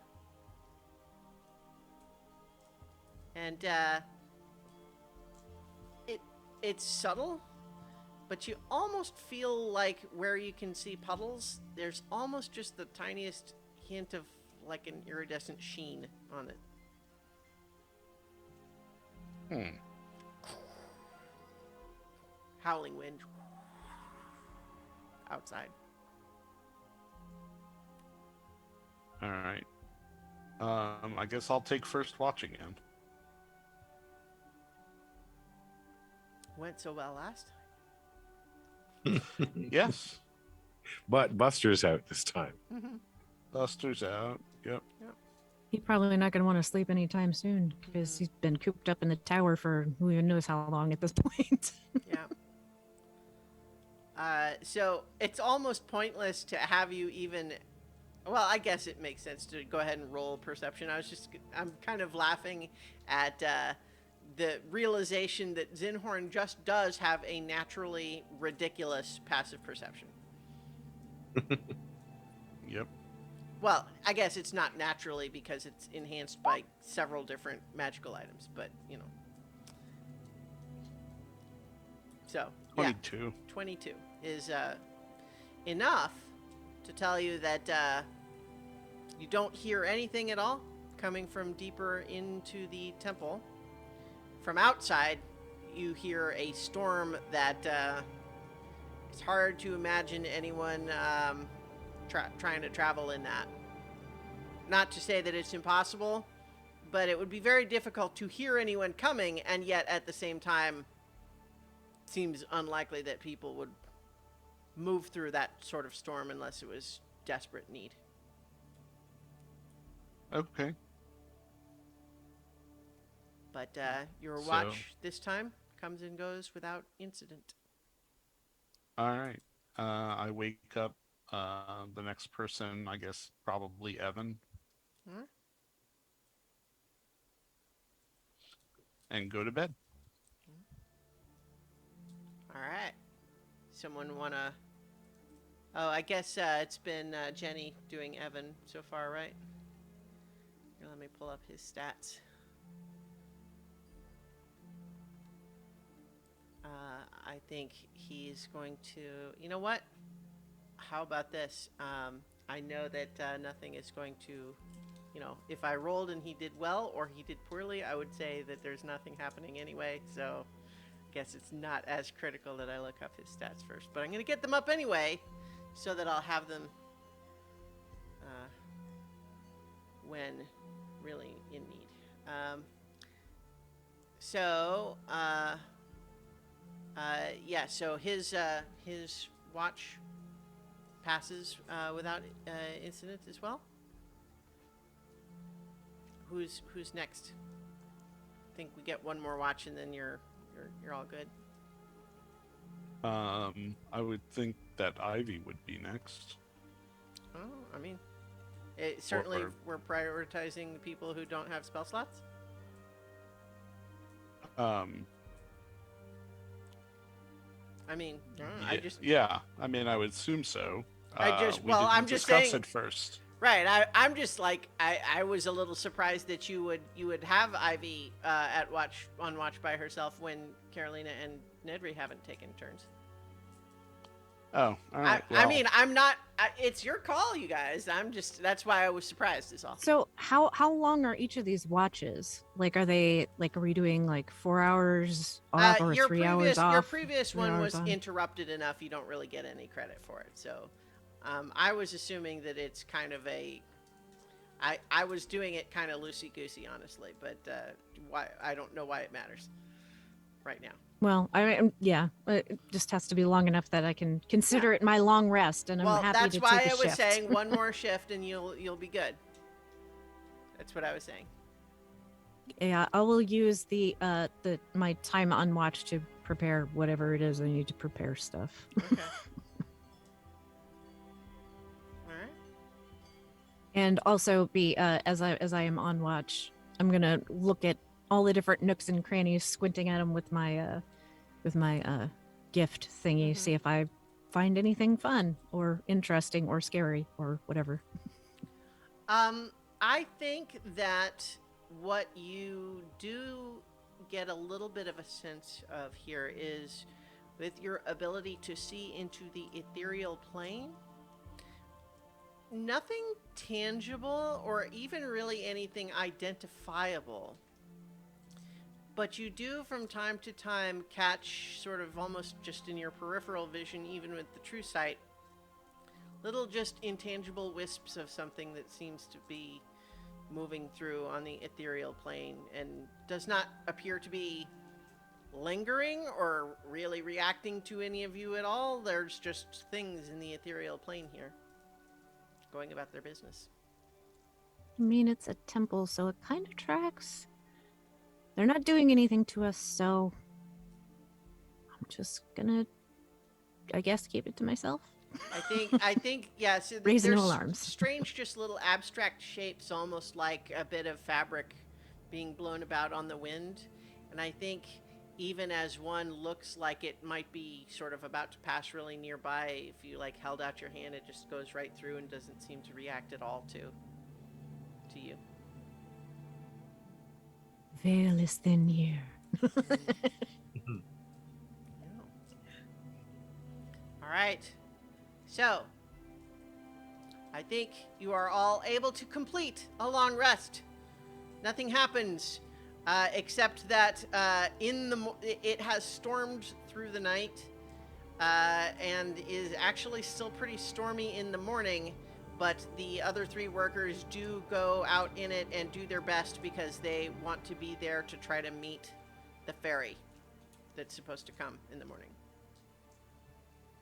And it's subtle, but you almost feel like where you can see puddles, there's almost just the tiniest hint of like an iridescent sheen on it. Hmm. Howling wind outside. All right. I guess I'll take first watch again. Went so well last Yes. But Buster's out this time. time. Buster's out. Yep. He's probably not going to want to sleep anytime soon because he's been cooped up in the tower for who even knows how long at this point. Yeah. So it's almost pointless to have you even. Well, I guess it makes sense to go ahead and roll perception. I'm kind of laughing at the realization that Zinhorn just does have a naturally ridiculous passive perception. Yep. Well, I guess it's not naturally because it's enhanced by several different magical items, but you know. So, yeah. 22. 22 is enough to tell you that you don't hear anything at all coming from deeper into the temple. From outside, you hear a storm that it's hard to imagine anyone trying to travel in that. Not to say that it's impossible, but it would be very difficult to hear anyone coming, and yet at the same time, seems unlikely that people would move through that sort of storm unless it was desperate need. Okay. But your So- watch this time comes and goes without incident. All right. I wake up the next person, I guess probably Evan. Alright. And go to bed. All right. Someone wanna? Oh, I guess it's been Jenny doing Evan so far, right? Here, let me pull up his stats. I think he's going to. You know what? How about this? I know that nothing is going to. You know, if I rolled and he did well or he did poorly, I would say that there's nothing happening anyway. So, I guess it's not as critical that I look up his stats first. But I'm going to get them up anyway, so that I'll have them when really in need. Yeah. So his watch passes without incident as well. Who's next? I think we get one more watch and then you're all good. I would think that Ivy would be next. Oh, I mean, certainly Or- we're prioritizing the people who don't have spell slots. I mean, I just yeah. I mean, I would assume so. We well, didn't I'm just discuss saying- it first. right. I'm just like I was a little surprised that you would have Ivy on watch by herself when Carolina and Nedry haven't taken turns. Oh, all right. I mean, I'm not. It's your call, you guys. That's why I was surprised. Is all. So how long are each of these watches? Like, are we doing like 4 hours off or 3 hours off? Your previous 3 one hours was on? interrupted enough. You don't really get any credit for it. So, I was assuming that it's kind of I was doing it kind of loosey goosey, honestly. But why? I don't know why it matters right now. Well, it just has to be long enough that I can consider it my long rest, and I'm Well, happy that's to why take a I was shift. saying one more shift and you'll be good. That's what I was saying. Yeah, I will use my time on watch to prepare whatever it is I need to prepare stuff. Okay. And also be as I am on watch, I'm gonna look at all the different nooks and crannies, squinting at them with my gift thingy, Mhm. see if I find anything fun or interesting or scary or whatever. I think that what you do get a little bit of a sense of here is with your ability to see into the ethereal plane, nothing tangible or even really anything identifiable. But you do from time to time catch sort of almost just in your peripheral vision, even with the true sight, little just intangible wisps of something that seems to be moving through on the ethereal plane and does not appear to be lingering or really reacting to any of you at all. There's just things in the ethereal plane here going about their business. I mean, it's a temple, so it kind of tracks. They're not doing anything to us, so I'm just gonna, I guess, keep it to myself. I think, yeah. So Raise no there's alarms. strange, just little abstract shapes, almost like a bit of fabric being blown about on the wind. And I think even as one looks like it might be sort of about to pass really nearby, if you like held out your hand, it just goes right through and doesn't seem to react at all to you. Veil is thin here. All right. So, I think you are all able to complete a long rest. Nothing happens except that it has stormed through the night and is actually still pretty stormy in the morning. But the other 3 workers do go out in it and do their best because they want to be there to try to meet the ferry that's supposed to come in the morning.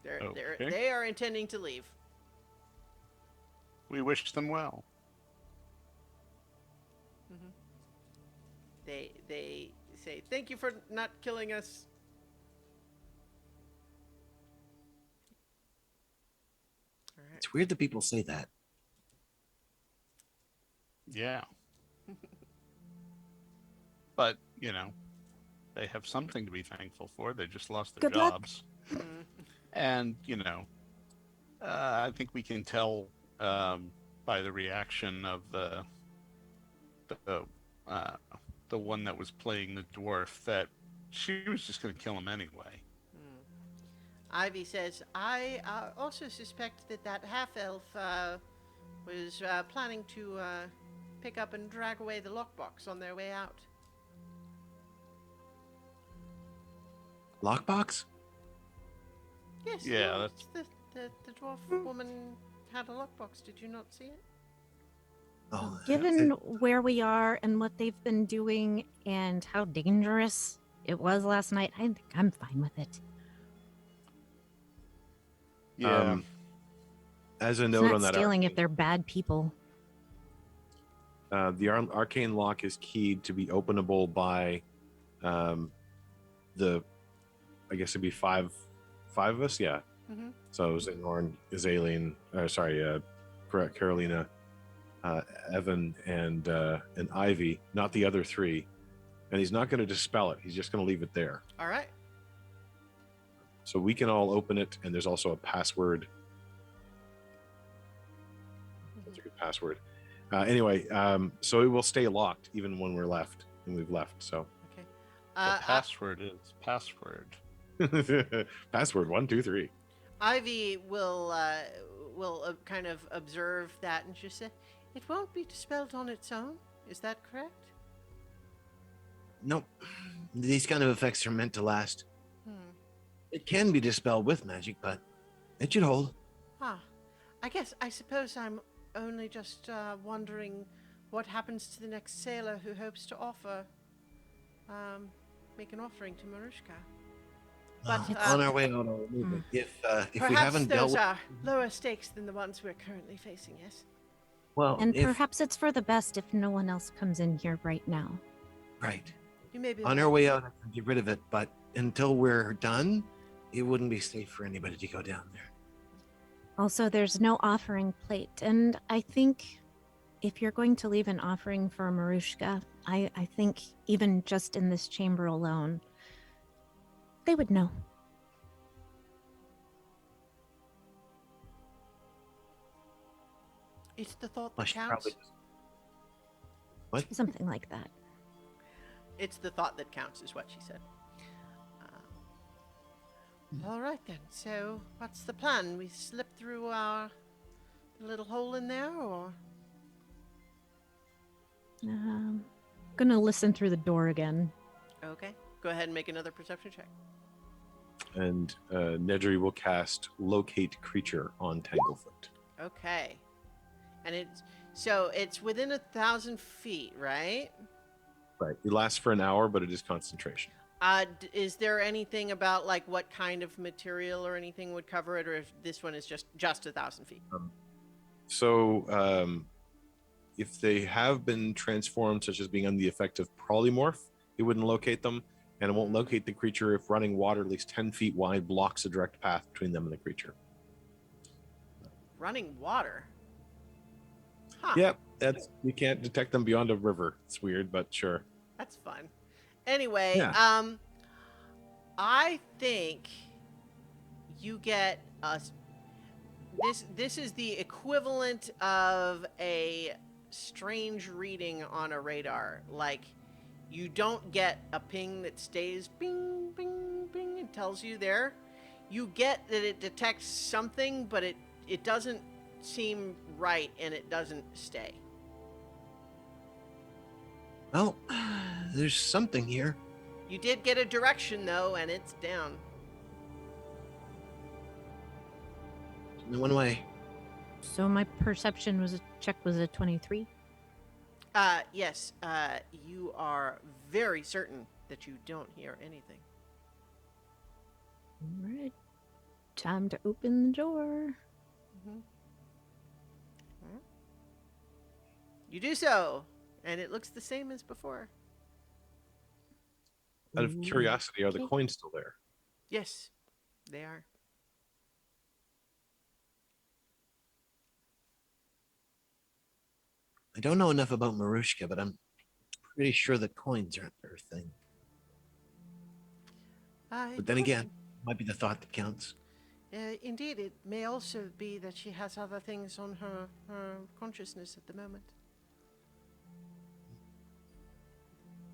Okay. They are intending to leave. We wish them well. They say, thank you for not killing us. All right. It's weird that people say that. Yeah. But, you know, they have something to be thankful for. They just lost their Good luck. jobs. And, you know, I think we can tell by the reaction of the one that was playing the dwarf that she was just going to kill him anyway. Ivy says, I also suspect that half-elf was planning to pick up and drag away the lockbox on their way out. Lockbox? Yes, Yeah, the dwarf woman had a lockbox. Did you not see it? Oh, Given where we are and what they've been doing and how dangerous it was last night, I think I'm fine with it. Yeah. As a It's note not on that, stealing if they're bad people. the arcane lock is keyed to be openable by I guess it'd be five of us, yeah. Mm-hmm. So Xenorn, Azalene, Carolina, Evan, and Ivy, not the other 3. And he's not going to dispel it. He's just going to leave it there. All right. So we can all open it, and there's also a password. That's a good password. Anyway, so it will stay locked even when we've left. So Okay. The password is password. password 1, 2, 3. Ivy will kind of observe that and just say, "It won't be dispelled on its own. Is that correct?" Nope. These kind of effects are meant to last. It can be dispelled with magic, but it should hold. I suppose I'm only just wondering what happens to the next sailor who hopes to make an offering to Marushka. But On our way out, I'll remove it. If we perhaps haven't those dealt are lower stakes than the ones we're currently facing, yes? well, And if, perhaps it's for the best if no one else comes in here right now. right. You may be On right. our way out, I can get rid of it, but until we're done, it wouldn't be safe for anybody to go down there. Also, there's no offering plate, and I think if you're going to leave an offering for Marushka, I think even just in this chamber alone, they would know. It's the thought Well, that she counts. probably Something like that. It's the thought that counts, is what she said. All right then. So, what's the plan? We slip through our little hole in there, or Gonna listen through the door again. okay? Go ahead and make another perception check. And Nedry will cast Locate Creature on Tanglefoot. Okay. And it's within 1,000 feet, right? Right. It lasts for an hour, but it is concentration. Is there anything about like what kind of material or anything would cover it, or if this one is just 1,000 feet? So, if they have been transformed, such as being under the effect of polymorph, it wouldn't locate them, and it won't locate the creature if running water at least 10 feet wide blocks a direct path between them and the creature. Running water. Huh. Yep, you can't detect them beyond a river. It's weird, but sure. That's fun. Anyway, Yeah. I think you get us. This is the equivalent of a strange reading on a radar. Like, you don't get a ping that stays bing, bing, bing and tells you there. You get that it detects something, but it doesn't seem right and it doesn't stay. Well, there's something here. You did get a direction though, and it's down. Only one way. So my perception was a 23. Yes, you are very certain that you don't hear anything. All right. Time to open the door. You do so, and it looks the same as before. Out of curiosity, are the Okay. coins still there? Yes, they are. I don't know enough about Marushka, but I'm pretty sure the coins aren't her thing. But then again, might be the thought that counts. Indeed, it may also be that she has other things on her consciousness at the moment.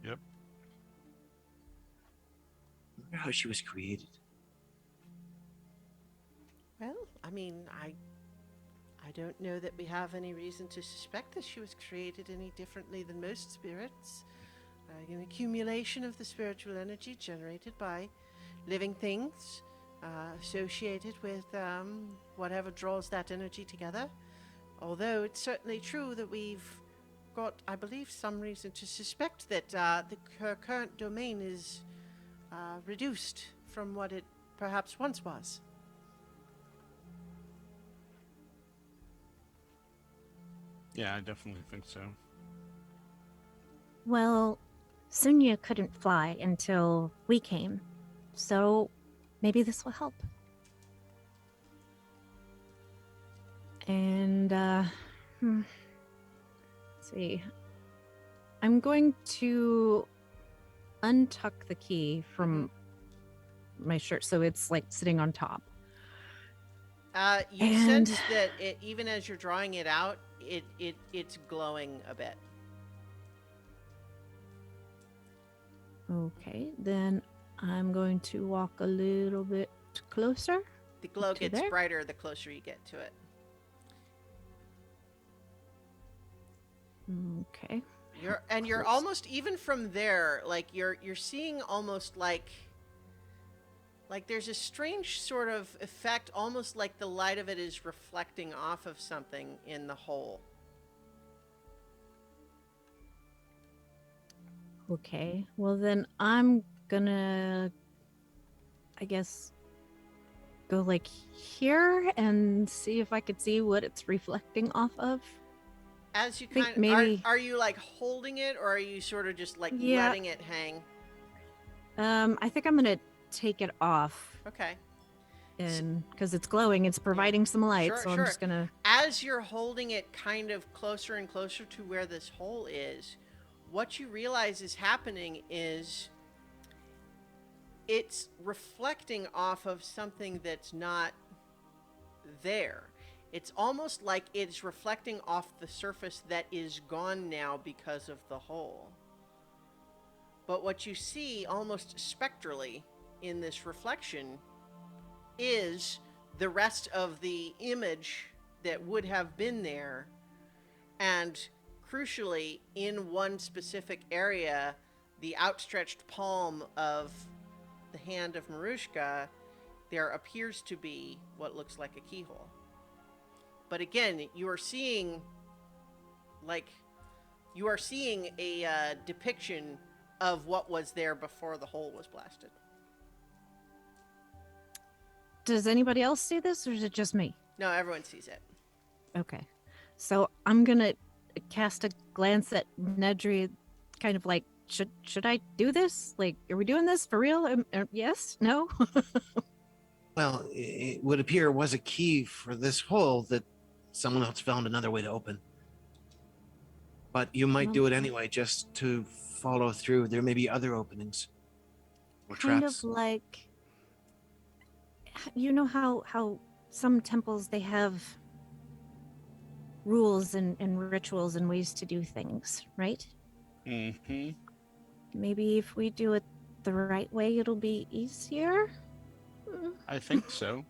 Yep. I wonder how she was created. Well, I mean, I don't know that we have any reason to suspect that she was created any differently than most spirits. An accumulation of the spiritual energy generated by living things associated with whatever draws that energy together. Although it's certainly true that we've got, I believe, some reason to suspect that her current domain is reduced from what it perhaps once was. Yeah, I definitely think so. Well, Sunya couldn't fly until we came. So maybe this will help. And, let's see. I'm going to untuck the key from my shirt so it's like sitting on top. You And- sense that it, even as you're drawing it out, it's glowing a bit. Okay, then I'm going to walk a little bit closer. The glow To gets there? brighter the closer you get to it. Okay. You're Close. almost, even from there, like you're seeing almost like there's a strange sort of effect, almost like the light of it is reflecting off of something in the hole. Okay. Well, then I'm gonna, I guess, go like here and see if I could see what it's reflecting off of. As you Think kind of maybe- are you like holding it, or are you sort of just like Yeah. letting it hang? I think I'm gonna take it off. Okay. and because it's glowing, it's providing some light. Sure, so I'm sure. just gonna. As you're holding it kind of closer and closer to where this hole is, what you realize is happening is it's reflecting off of something that's not there. It's almost like it's reflecting off the surface that is gone now because of the hole. But what you see almost spectrally in this reflection is the rest of the image that would have been there. And crucially, in one specific area, the outstretched palm of the hand of Marushka, there appears to be what looks like a keyhole. But again, you are seeing a depiction of what was there before the hole was blasted. Does anybody else see this, or is it just me? No, everyone sees it. Okay. So I'm gonna cast a glance at Nedry, kind of like, should I do this? Like, are we doing this for real? Yes? No? Well, it would appear was a key for this hole that someone else found another way to open. But you might do it anyway, just to follow through. There may be other openings or Kind traps. of like, you know how some temples, they have rules and rituals and ways to do things, right? Mm-hmm. Maybe if we do it the right way, it'll be easier. I think so.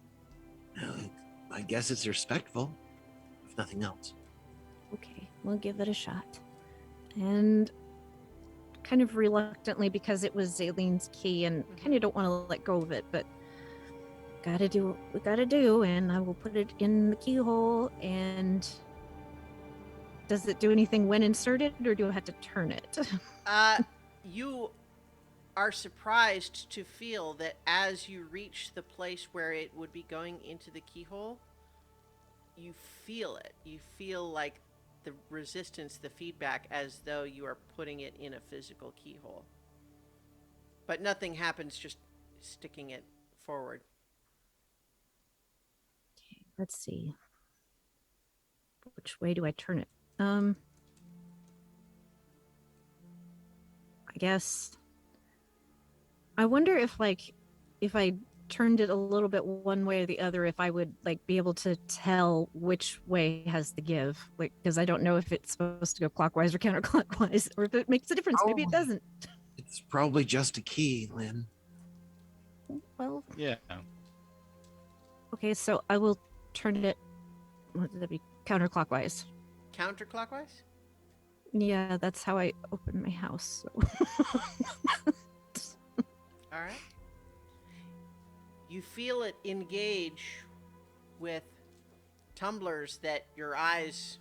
I guess it's respectful, if nothing else. Okay, we'll give it a shot. And kind of reluctantly, because it was Zaylene's key and kind of don't want to let go of it, but gotta do what we gotta do, and I will put it in the keyhole. And does it do anything when inserted, or do I have to turn it? You are surprised to feel that as you reach the place where it would be going into the keyhole, you feel it. You feel like the resistance, the feedback, as though you are putting it in a physical keyhole. But nothing happens, just sticking it forward. Okay, let's see. Which way do I turn it? I guess. I wonder if I turned it a little bit one way or the other, if I would be able to tell which way has the give, because I don't know if it's supposed to go clockwise or counterclockwise, or if it makes a difference. Maybe it doesn't. It's probably just a key, Lynn. Well, Yeah. okay, so I will turn it. What would that be? Counterclockwise. Counterclockwise? Yeah, that's how I open my house. So. All right. You feel it engage with tumblers that your eyes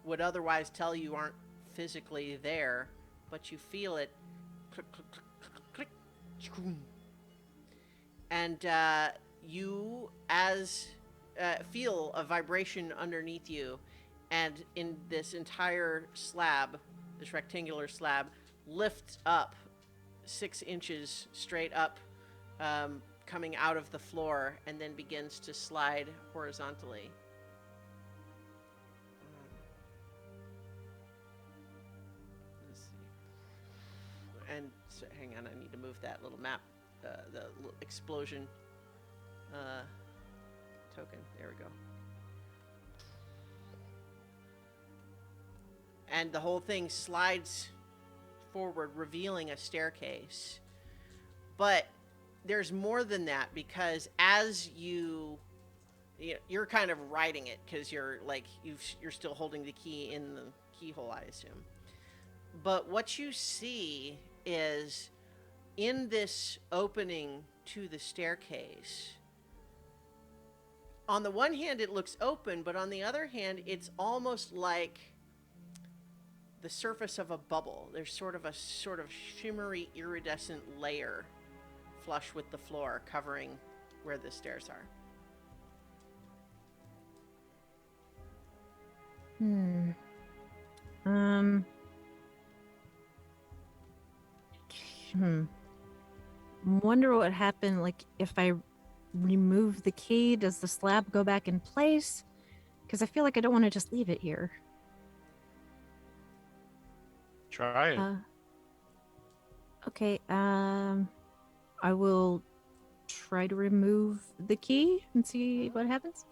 would otherwise tell you aren't physically there, but you feel it click, click, click, click, click, click. And you feel a vibration underneath you, and in this entire slab, this rectangular slab, lifts up 6 inches straight up, coming out of the floor, and then begins to slide horizontally. Let's see. And so, hang on, I need to move that little map, the little explosion token. There we go. And the whole thing slides forward, revealing a staircase. But there's more than that, because as you're kind of riding it, because you're still holding the key in the keyhole, I assume. But what you see is, in this opening to the staircase, on the one hand it looks open, but on the other hand it's almost like the surface of a bubble. There's sort of shimmery, iridescent layer flush with the floor, covering where the stairs are. Wonder what would happen, if I remove the key, does the slab go back in place? Because I feel like I don't want to just leave it here. Try it. Okay, I will try to remove the key and see what happens.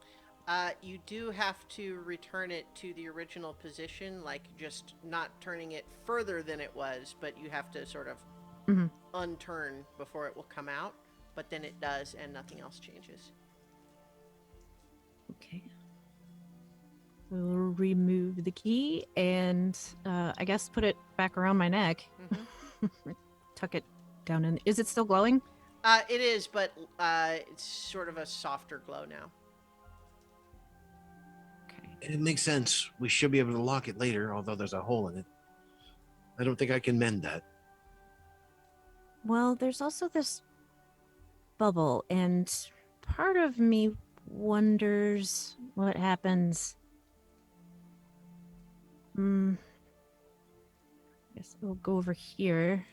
You do have to return it to the original position, like just not turning it further than it was, but you have to sort of Mhm. unturn before it will come out. But then it does, and nothing else changes. Okay. We'll remove the key and I guess put it back around my neck. Tuck it down in. Is it still glowing? It is, but it's sort of a softer glow now. Okay. It makes sense. We should be able to lock it later, although there's a hole in it. I don't think I can mend that. Well, there's also this bubble, and part of me wonders what happens. Guess we'll go over here,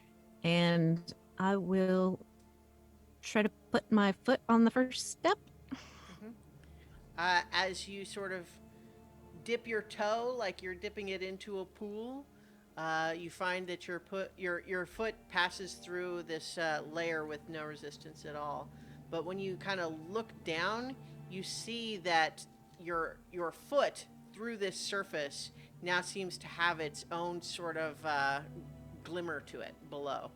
and I will try to put my foot on the first step. As you sort of dip your toe, like you're dipping it into a pool, you find that your foot passes through this layer with no resistance at all. But when you kind of look down, you see that your foot through this surface now seems to have its own sort of glimmer to it below.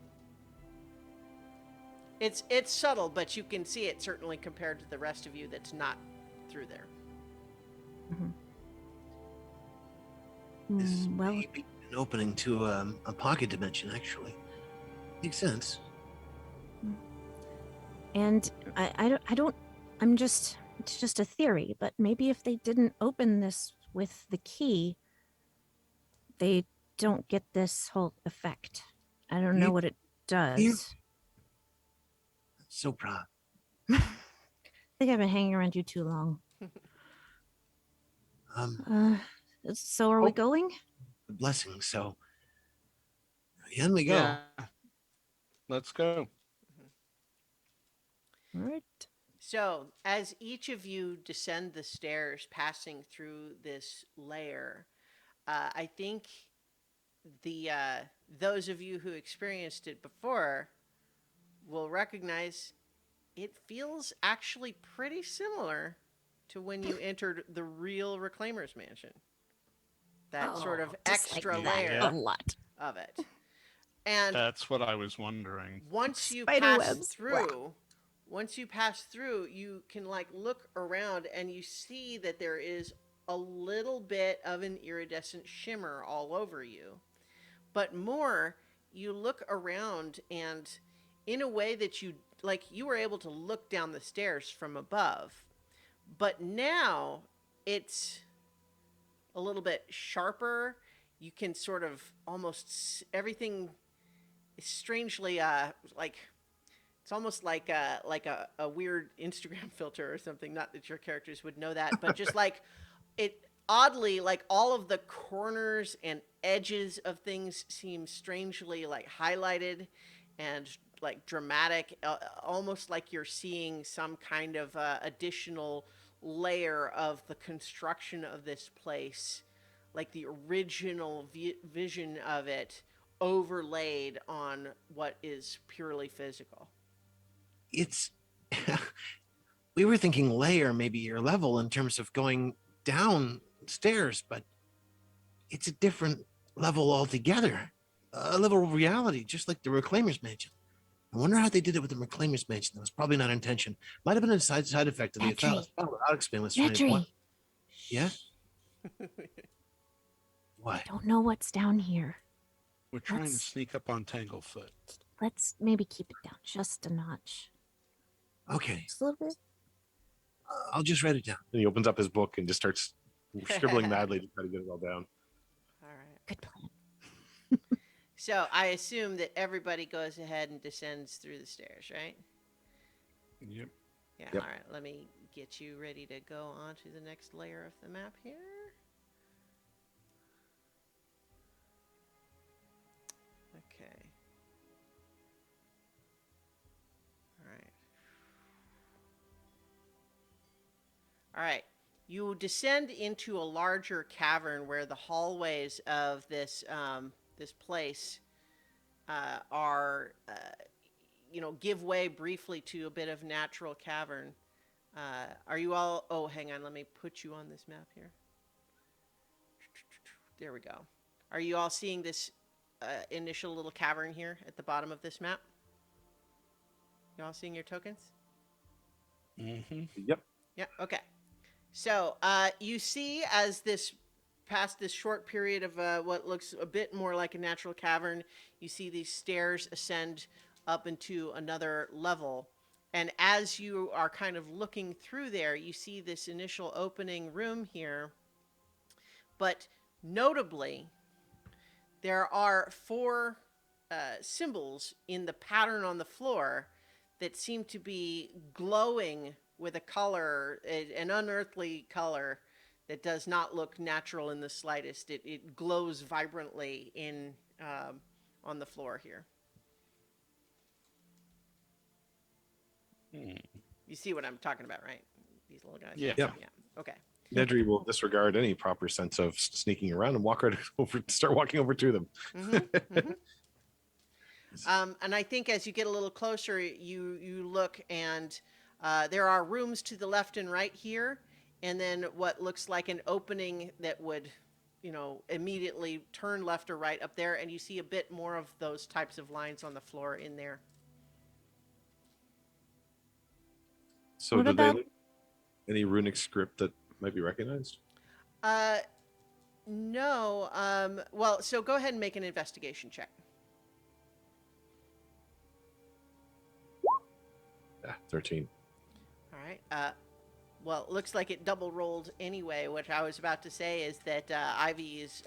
It's subtle, but you can see it certainly compared to the rest of you that's not through there. This Well, may be an opening to a pocket dimension, actually. Makes sense. and I don't, I'm just, it's just a theory, but maybe if they didn't open this with the key, they don't get this whole effect. I don't know You- what it does. So proud. I think I've been hanging around you too long. So are we Oh. going? A blessing. So, in we go. Yeah. Let's go. All right. So, as each of you descend the stairs, passing through this layer, I think the those of you who experienced it before will recognize it feels actually pretty similar to when you entered the real Reclaimer's Mansion. That sort of extra Dislike that layer a lot. of it. And That's what I was wondering. once you Spider pass webs. through, you can like look around and you see that there is a little bit of an iridescent shimmer all over you. But more, you look around and in a way that you were able to look down the stairs from above. But now it's a little bit sharper. You can sort of almost everything is strangely like it's almost like a weird Instagram filter or something. Not that your characters would know that, but just like it oddly, like all of the corners and edges of things seem strangely like highlighted and like dramatic, almost like you're seeing some kind of additional layer of the construction of this place, like the original vision of it overlaid on what is purely physical. It's. We were thinking layer, maybe your level in terms of going downstairs, but it's a different level altogether. A level of reality, just like the Reclaimer's Mansion. I wonder how they did it with the Reclaimer's Mansion. That was probably not intention. Might have been a side effect of the Petri. effect. I'll explain what's trying to Petri, point. Yeah? What? don't know what's down here. We're trying to Let's- sneak up on Tanglefoot. Let's maybe keep it down just a notch. Okay, Just a little bit. I'll just write it down. And he opens up his book and just starts scribbling madly to try to get it all down. All right. Good plan. So I assume that everybody goes ahead and descends through the stairs, right? Yep. Yeah. Yep. All right. Let me get you ready to go on to the next layer of the map here. Okay. All right. All right. You descend into a larger cavern where the hallways of this place are, give way briefly to a bit of natural cavern. Are you all? Oh, hang on. Let me put you on this map here. There we go. Are you all seeing this initial little cavern here at the bottom of this map? You all seeing your tokens? Mm-hmm. Yep. Yeah. Okay. So you see as this past this short period of what looks a bit more like a natural cavern, you see these stairs ascend up into another level. And as you are kind of looking through there, you see this initial opening room here. But notably, there are four symbols in the pattern on the floor that seem to be glowing with a color, an unearthly color that does not look natural in the slightest. It glows vibrantly in on the floor here. You see what I'm talking about, right? These little guys. Yeah. Yeah. Yeah. Okay. Nedry will disregard any proper sense of sneaking around and walk right over, start walking over to them. And I think as you get a little closer, you look and there are rooms to the left and right here, and then what looks like an opening that would, immediately turn left or right up there, and you see a bit more of those types of lines on the floor in there. So What do about- they any runic script that might be recognized? No. Well, so go ahead and make an investigation check. Yeah, 13. All right. Well, it looks like it double rolled anyway. What I was about to say is that Ivy is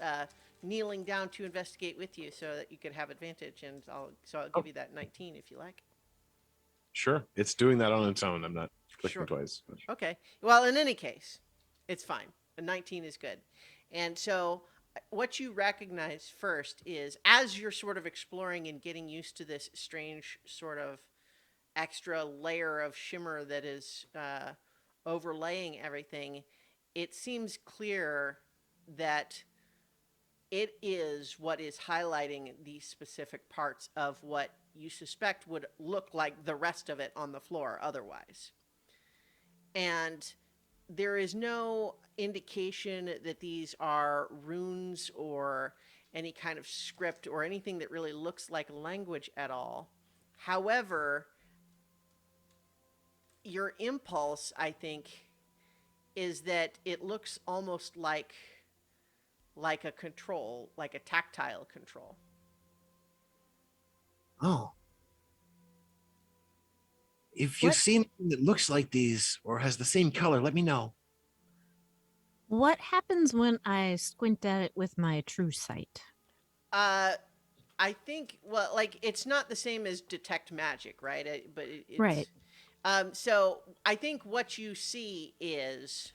kneeling down to investigate with you, so that you could have advantage, and I'll give you that 19 if you like. Sure. It's doing that on its own. I'm not clicking Sure. twice. Okay. Well, in any case, it's fine. A 19 is good. And so what you recognize first is as you're sort of exploring and getting used to this strange sort of extra layer of shimmer that is overlaying everything, it seems clear that it is what is highlighting these specific parts of what you suspect would look like the rest of it on the floor otherwise. And there is no indication that these are runes or any kind of script or anything that really looks like language at all. However, your impulse, I think, is that it looks almost like a control, like a tactile control. Oh. If you What- see anything that looks like these or has the same color, let me know. What happens when I squint at it with my true sight? I think, well, like, it's not the same as detect magic, right? But it's, Right. So I think what you see is,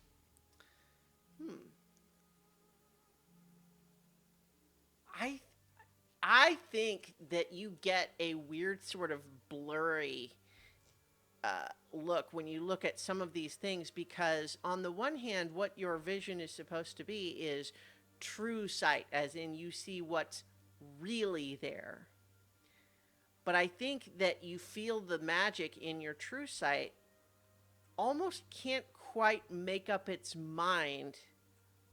I think that you get a weird sort of blurry look when you look at some of these things, because on the one hand, what your vision is supposed to be is true sight, as in you see what's really there. But I think that you feel the magic in your true sight almost can't quite make up its mind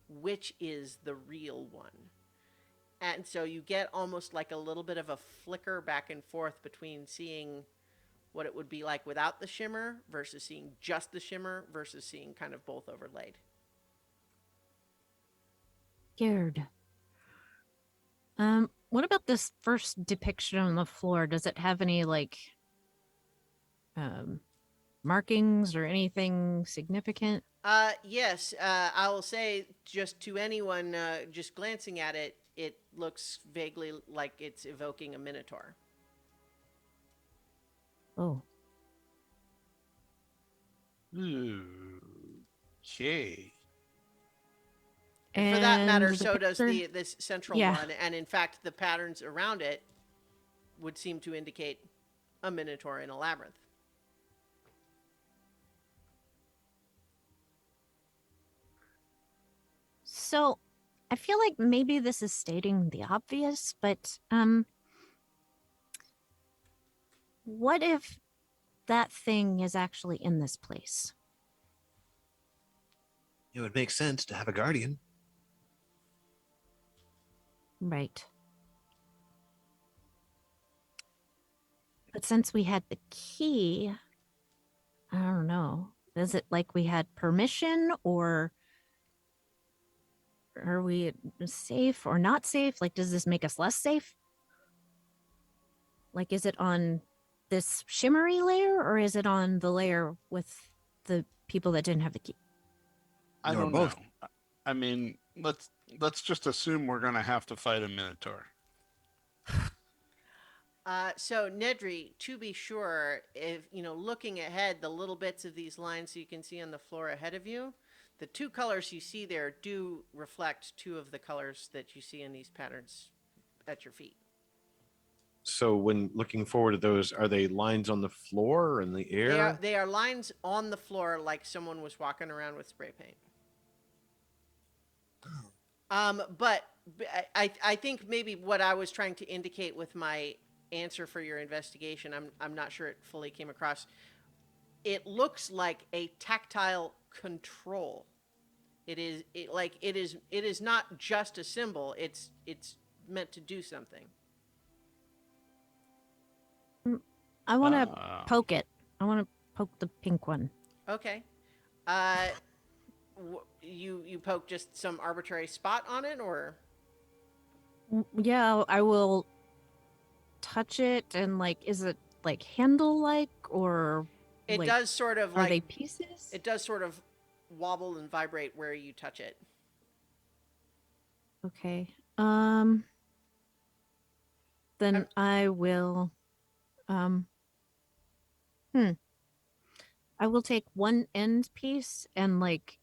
which is the real one. And so you get almost like a little bit of a flicker back and forth between seeing what it would be like without the shimmer versus seeing just the shimmer versus seeing kind of both overlaid. Scared. What about this first depiction on the floor? Does it have any markings or anything significant? Yes, I will say just to anyone just glancing at it, it looks vaguely like it's evoking a minotaur. Oh, Okay. And for that matter, the so does picture- this central Yeah. one, and in fact, the patterns around it would seem to indicate a minotaur in a labyrinth. So I feel like maybe this is stating the obvious, but what if that thing is actually in this place? It would make sense to have a guardian. Right. But since we had the key, I don't know. Is it like we had permission, or are we safe or not safe? Like, does this make us less safe? Like, is it on this shimmery layer, or is it on the layer with the people that didn't have the key? I Or don't both. know. I mean, let's just assume we're gonna have to fight a minotaur. So Nedry, to be sure, if you know, looking ahead, the little bits of these lines you can see on the floor ahead of you, the two colors you see there do reflect two of the colors that you see in these patterns at your feet. So when looking forward at those, are they lines on the floor or in the air? They are lines on the floor like someone was walking around with spray paint. But I think maybe what I was trying to indicate with my answer for your investigation, I'm not sure it fully came across. It looks like a tactile control. It is not just a symbol. It's meant to do something. I want to Ah. poke it. I want to poke the pink one. Okay. You poke just some arbitrary spot on it, or Yeah, I will touch it, and like, is it like handle like, or it like, does sort of are they like pieces? it does sort of wobble and vibrate where you touch it. Okay. Then I'm- I will um I will take one end piece and like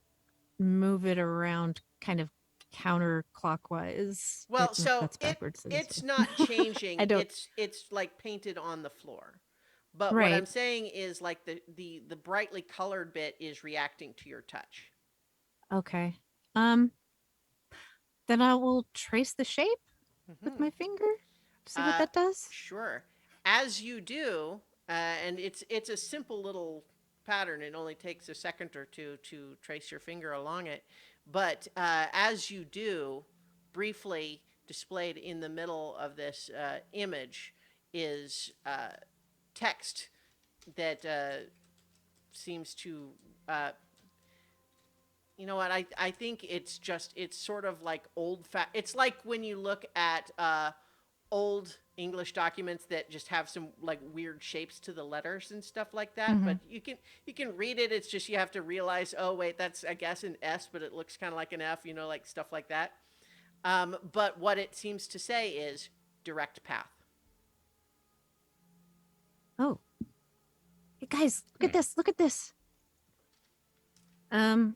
move it around kind of counterclockwise. Well, No, so that's backwards. That is it's right. not changing. I don't It's like painted on the floor. But what I'm right. saying is like the brightly colored bit is reacting to your touch. Okay. Then I will trace the shape with my finger. See what Uh, that does. Sure. As you do, and it's a simple little pattern. It only takes a second or two to trace your finger along it. But as you do, briefly displayed in the middle of this image is text that seems to you know what, I think it's sort of like it's like when you look at old English documents that just have some like weird shapes to the letters and stuff like that. But you can read it. It's just you have to realize, oh wait, that's I guess an S, but it looks kind of like an F. You know, like stuff like that. But what it seems to say is direct path. Oh. Hey guys, look at this. Look at this. I'm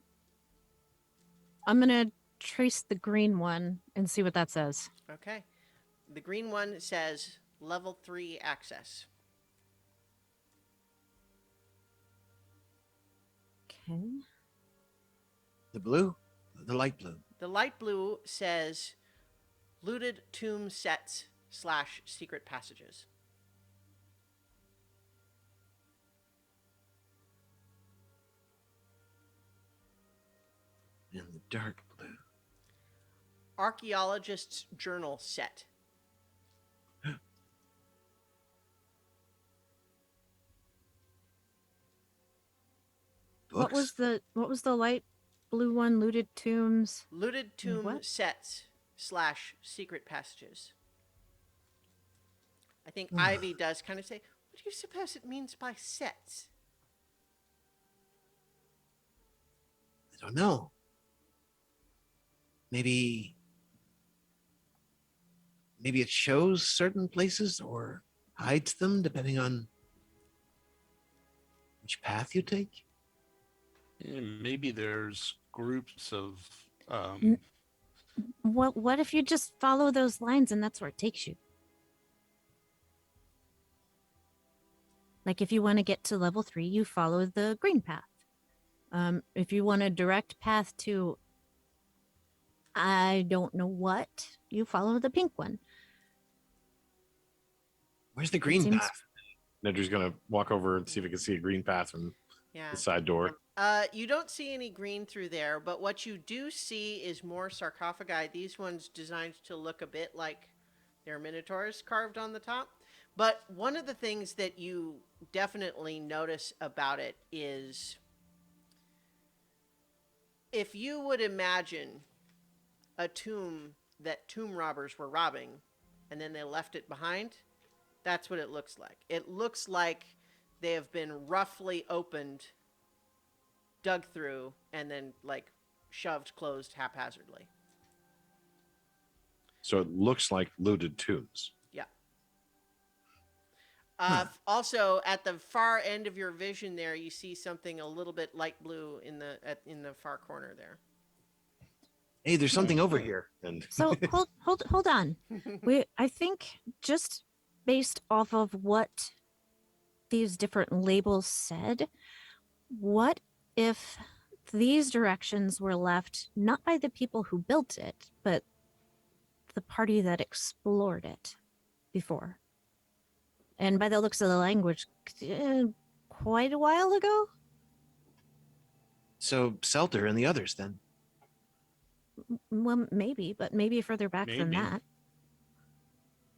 gonna trace the green one and see what that says. Okay. The green one says level 3 access. Okay. The blue? The light blue. The light blue says looted tomb sets / secret passages. And the dark blue. Archaeologist's journal set. What was Books? the light blue one? Looted tombs. Looted tomb what? sets / secret passages. I think Ivy does kind of say, what do you suppose it means by sets? I don't know. Maybe it shows certain places or hides them depending on which path you take. Yeah, maybe there's groups of What if you just follow those lines and that's where it takes you? Like if you want to get to level 3, you follow the green path. If you want a direct path to I don't know what. You follow the pink one. Where's the It green seems path? Nedry's gonna walk over and see if he can see a green path from Yeah. the side door. You don't see any green through there, but what you do see is more sarcophagi. These ones designed to look a bit like they're minotaurs carved on the top. But one of the things that you definitely notice about it is if you would imagine a tomb that tomb robbers were robbing and then they left it behind, that's what it looks like. It looks like they have been roughly opened, dug through, and then like shoved closed haphazardly. So it looks like looted tombs. Yeah. Also, at the far end of your vision, there you see something a little bit light blue in the far corner there. Hey, there's something over here. And so. Hold on. I think just based off of what these different labels said, what if these directions were left not by the people who built it, but the party that explored it before? And by the looks of the language, quite a while ago? So Selter and the others then. Well, maybe, but maybe further back than Maybe. that.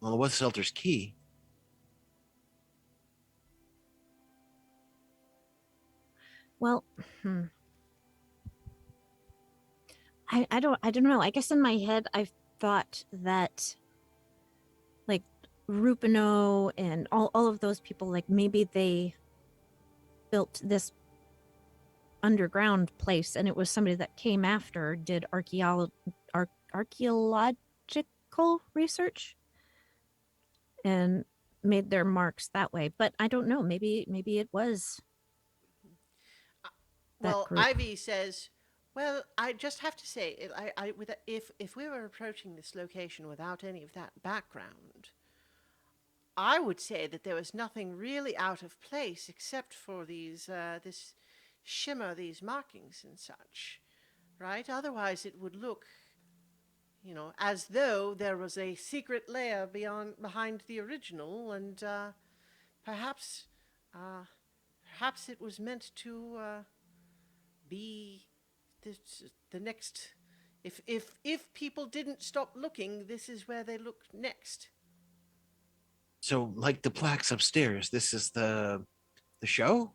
Well, it was Selter's key. Well, I don't know. I guess in my head I've thought that like Rupino and all of those people, like maybe they built this underground place and it was somebody that came after did archaeological research and made their marks that way. But I don't know. Maybe it was that Well, group. Ivy says, "Well, I just have to say, if we were approaching this location without any of that background, I would say that there was nothing really out of place except for these this shimmer, these markings and such, right? Otherwise, it would look, as though there was a secret layer behind the original, and perhaps it was meant to be the next. If people didn't stop looking, this is where they look next." So, like the plaques upstairs, this is the show?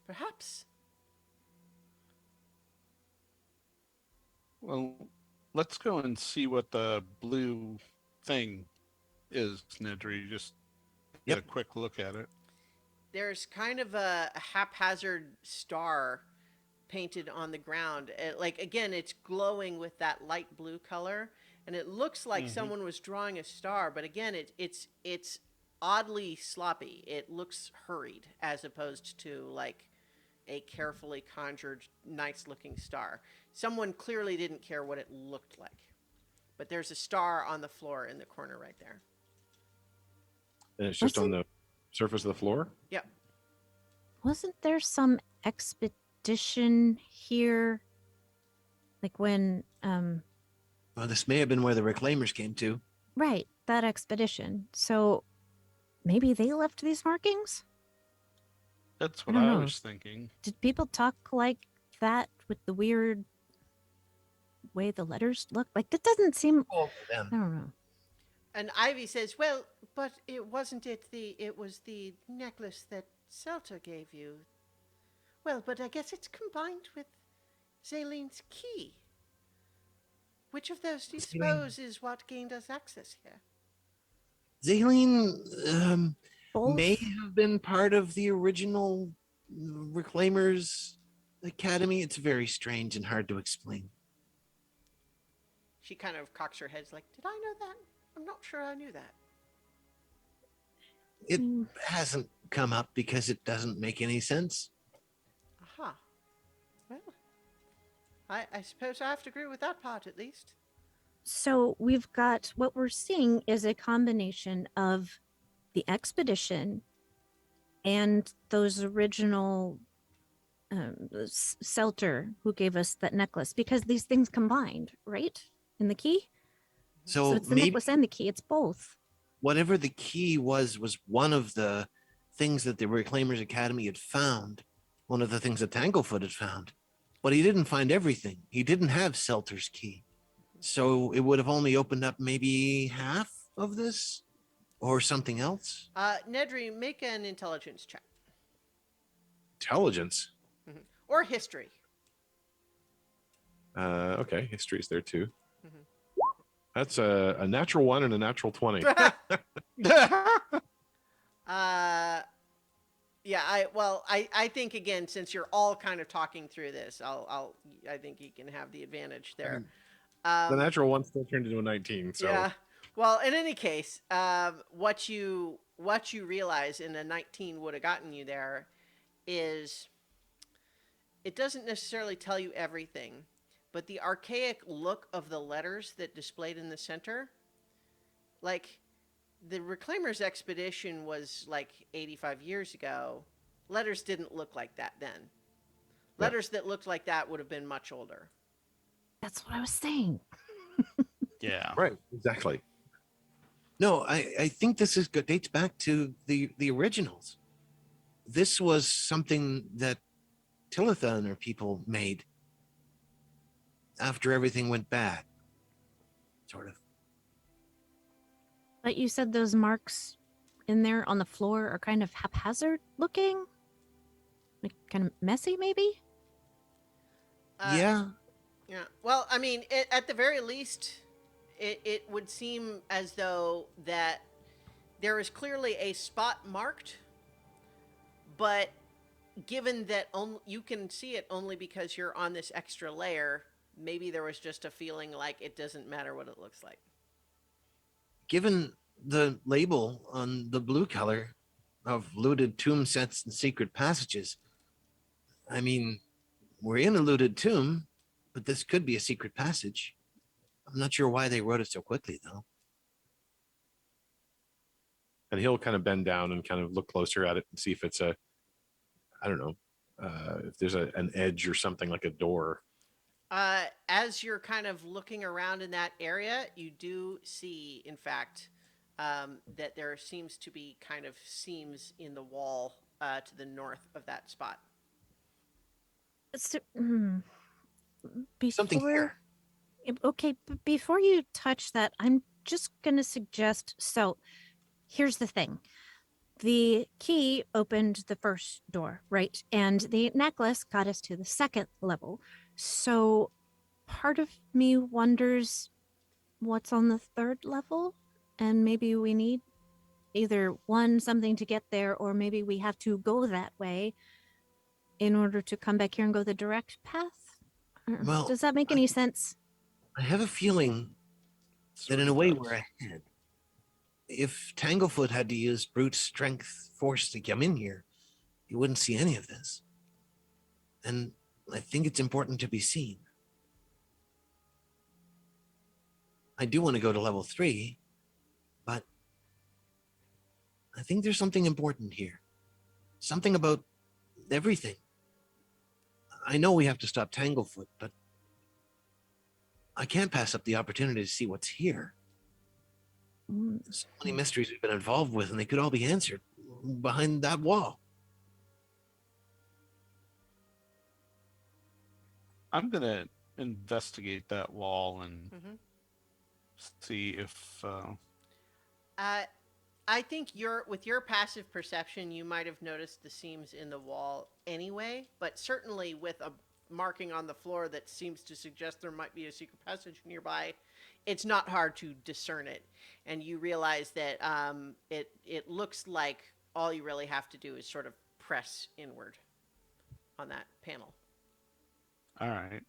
Perhaps. Well, let's go and see what the blue thing is, Nedry. Just get a Yep. quick look at it. There's kind of a haphazard star painted on the ground. Again, it's glowing with that light blue color, and it looks like someone was drawing a star. But again, it's oddly sloppy. It looks hurried as opposed to like a carefully conjured, nice-looking star. Someone clearly didn't care what it looked like. But there's a star on the floor in the corner right there. and it's just on the surface of the floor. Yep. Wasn't there some expedition here? Like when, Well, this may have been where the reclaimers came to. right, that expedition. So maybe they left these markings? That's I what don't I know. was thinking. Did people talk like that with the weird way the letters look? Like, that doesn't seem, Oh, for them. I don't know. And Ivy says, "Well, but it wasn't it was the necklace that Celta gave you. Well, but I guess it's combined with Zaylene's key. Which of those do you Zaylene. suppose is what gained us access here?" Zaylene Both? may have been part of the original Reclaimers Academy. It's very strange and hard to explain. She kind of cocks her head like, "Did I know that? I'm not sure I knew that." It Mm, hasn't come up because it doesn't make any sense. Aha. Well, I suppose I have to agree with that part at least. So we've got, what we're seeing is a combination of the expedition and those original Selter who gave us that necklace, because these things combined, right? and the key. So So it's the maybe necklace and the key. It's both. whatever the key was one of the things that the Reclaimers Academy had found, one of the things that Tanglefoot had found. But he didn't find everything. He didn't have Selter's key. So it would have only opened up maybe half of this or something else. Nedry, make an intelligence check. Intelligence. Or history. Okay, history's there too. Mhm. That's a natural 1 and a natural 20. Yeah, I think again, since you're all kind of talking through this, I think you can have the advantage there. The natural 1 still turned into a 19. So Yeah. Well, in any case, what you realize in a 19 would have gotten you there is it doesn't necessarily tell you everything, but the archaic look of the letters that displayed in the center, like the Reclaimers expedition was like 85 years ago. Letters didn't look like that then. Yeah. Letters that looked like that would have been much older. That's what I was saying. Yeah. right, exactly. No, I think this dates back to the originals. This was something that Tilitha and her people made after everything went bad. Sort of. But you said those marks in there on the floor are kind of haphazard looking, like kind of messy, maybe. Yeah. Yeah. Well, I mean, at the very least, it would seem as though that there is clearly a spot marked, but given that you can see it only because you're on this extra layer, maybe there was just a feeling like it doesn't matter what it looks like. Given the label on the blue color of looted tomb sets and secret passages, I mean, we're in a looted tomb, but this could be a secret passage. I'm not sure why they wrote it so quickly, though. And he'll kind of bend down and kind of look closer at it and see if it's I don't know, if there's an edge or something like a door. As you're kind of looking around in that area, you do see, in fact, that there seems to be kind of seams in the wall to the north of that spot. So, Something here. Okay, before you touch that, I'm just gonna suggest. So, here's the thing: the key opened the first door, right? And the necklace got us to the second level. So, part of me wonders what's on the third level, and maybe we need either something to get there, or maybe we have to go that way in order to come back here and go the direct path. Well, Does that make any sense? I have a feeling that in a way we're ahead. If Tanglefoot had to use brute strength force to come in here, you wouldn't see any of this. And I think it's important to be seen. I do want to go to level 3, but I think there's something important here. Something about everything. I know we have to stop Tanglefoot, but I can't pass up the opportunity to see what's here. So many mysteries we've been involved with, and they could all be answered behind that wall. I'm gonna investigate that wall and Mhm. see if I think with your passive perception, you might have noticed the seams in the wall anyway, but certainly with a marking on the floor that seems to suggest there might be a secret passage nearby, it's not hard to discern it. And you realize that it looks like all you really have to do is sort of press inward on that panel. all right.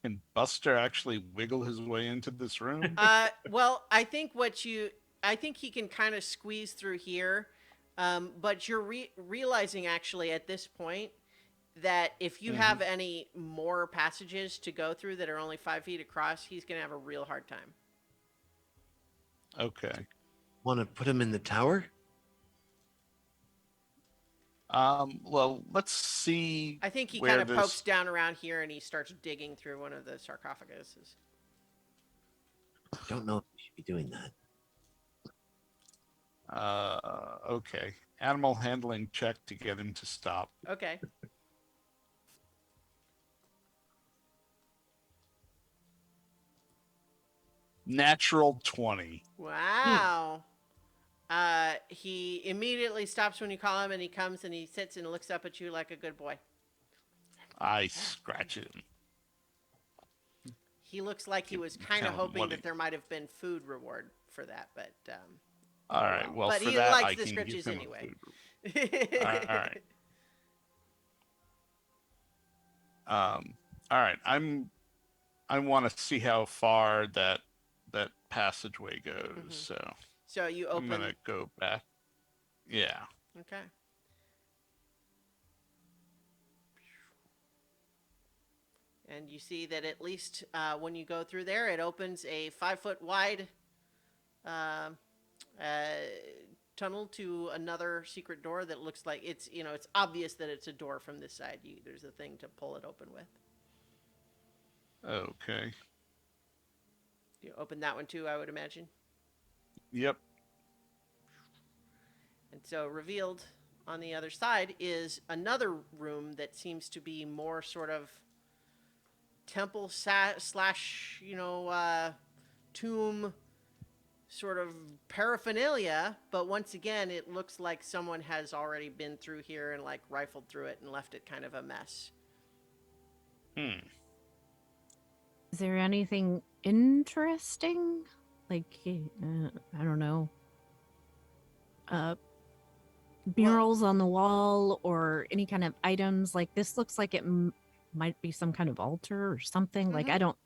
Can Buster actually wiggle his way into this room? Well, I think he can kind of squeeze through here, but you're realizing actually at this point that if you have any more passages to go through that are only 5 feet across, he's going to have a real hard time. Okay. Want to put him in the tower? Well, let's see. I think he where kind of this- pokes down around here and he starts digging through one of the sarcophaguses. I don't know if we should be doing that. Okay. Animal handling check to get him to stop. Okay. Natural 20. Wow. He immediately stops when you call him, and he comes and he sits and looks up at you like a good boy. I scratch him. He looks like he was kind Tell of him hoping what that he- there might have been food reward for that, but All right. Well, But for he that, likes I the can scritches give him a anyway. food. All right. All right. I want to see how far that passageway goes. Mhm. So So you I'm open. gonna go back. Yeah. Okay. And you see that at least when you go through there, it opens a 5-foot wide um tunnel to another secret door that looks like it's it's obvious that it's a door from this side. There's a thing to pull it open with. Okay. You open that one too, I would imagine. Yep. And so revealed on the other side is another room that seems to be more sort of temple slash, tomb sort of paraphernalia. But once again, it looks like someone has already been through here and like rifled through it and left it kind of a mess. Is there anything interesting? Like, I don't know. Murals on the wall or any kind of items like this looks like it might be some kind of altar or something. Like, Mhm. I don't.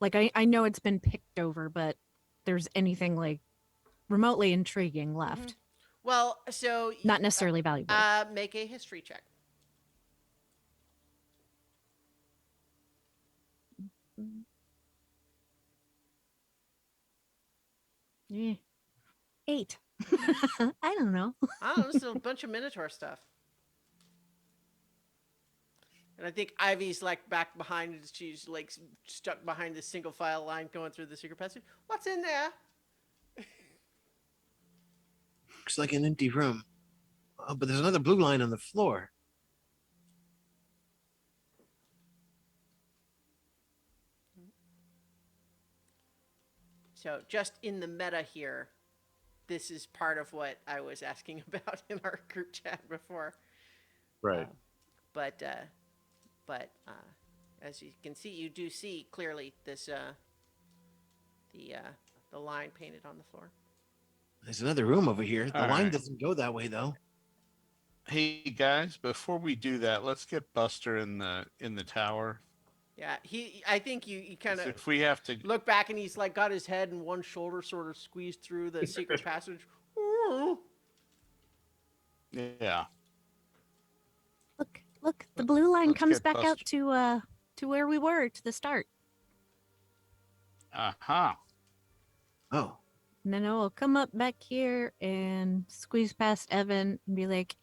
Like, I know it's been picked over, but there's anything like remotely intriguing left. Well, so Not necessarily valuable. make a history check. Yeah. 8. I don't know. I don't know, this is a bunch of Minotaur stuff. And I think Ivy's like back behind, she's like stuck behind this single file line going through the secret passage. What's in there? Looks like an empty room. Oh, but there's another blue line on the floor. So just in the meta here, this is part of what I was asking about in our group chat before. Right. But as you can see, you do see clearly this the line painted on the floor. There's another room over here. The All line right. doesn't go that way though. Hey guys, before we do that, let's get Buster in the tower. Yeah, I think you kind of If we have to, look back and he's like got his head and one shoulder sort of squeezed through the secret passage. Ooh. yeah. Look, the blue line Let's comes get back out Buster. to where we were to the start. Aha. Oh, And then I'll come up back here and squeeze past Evan and be like,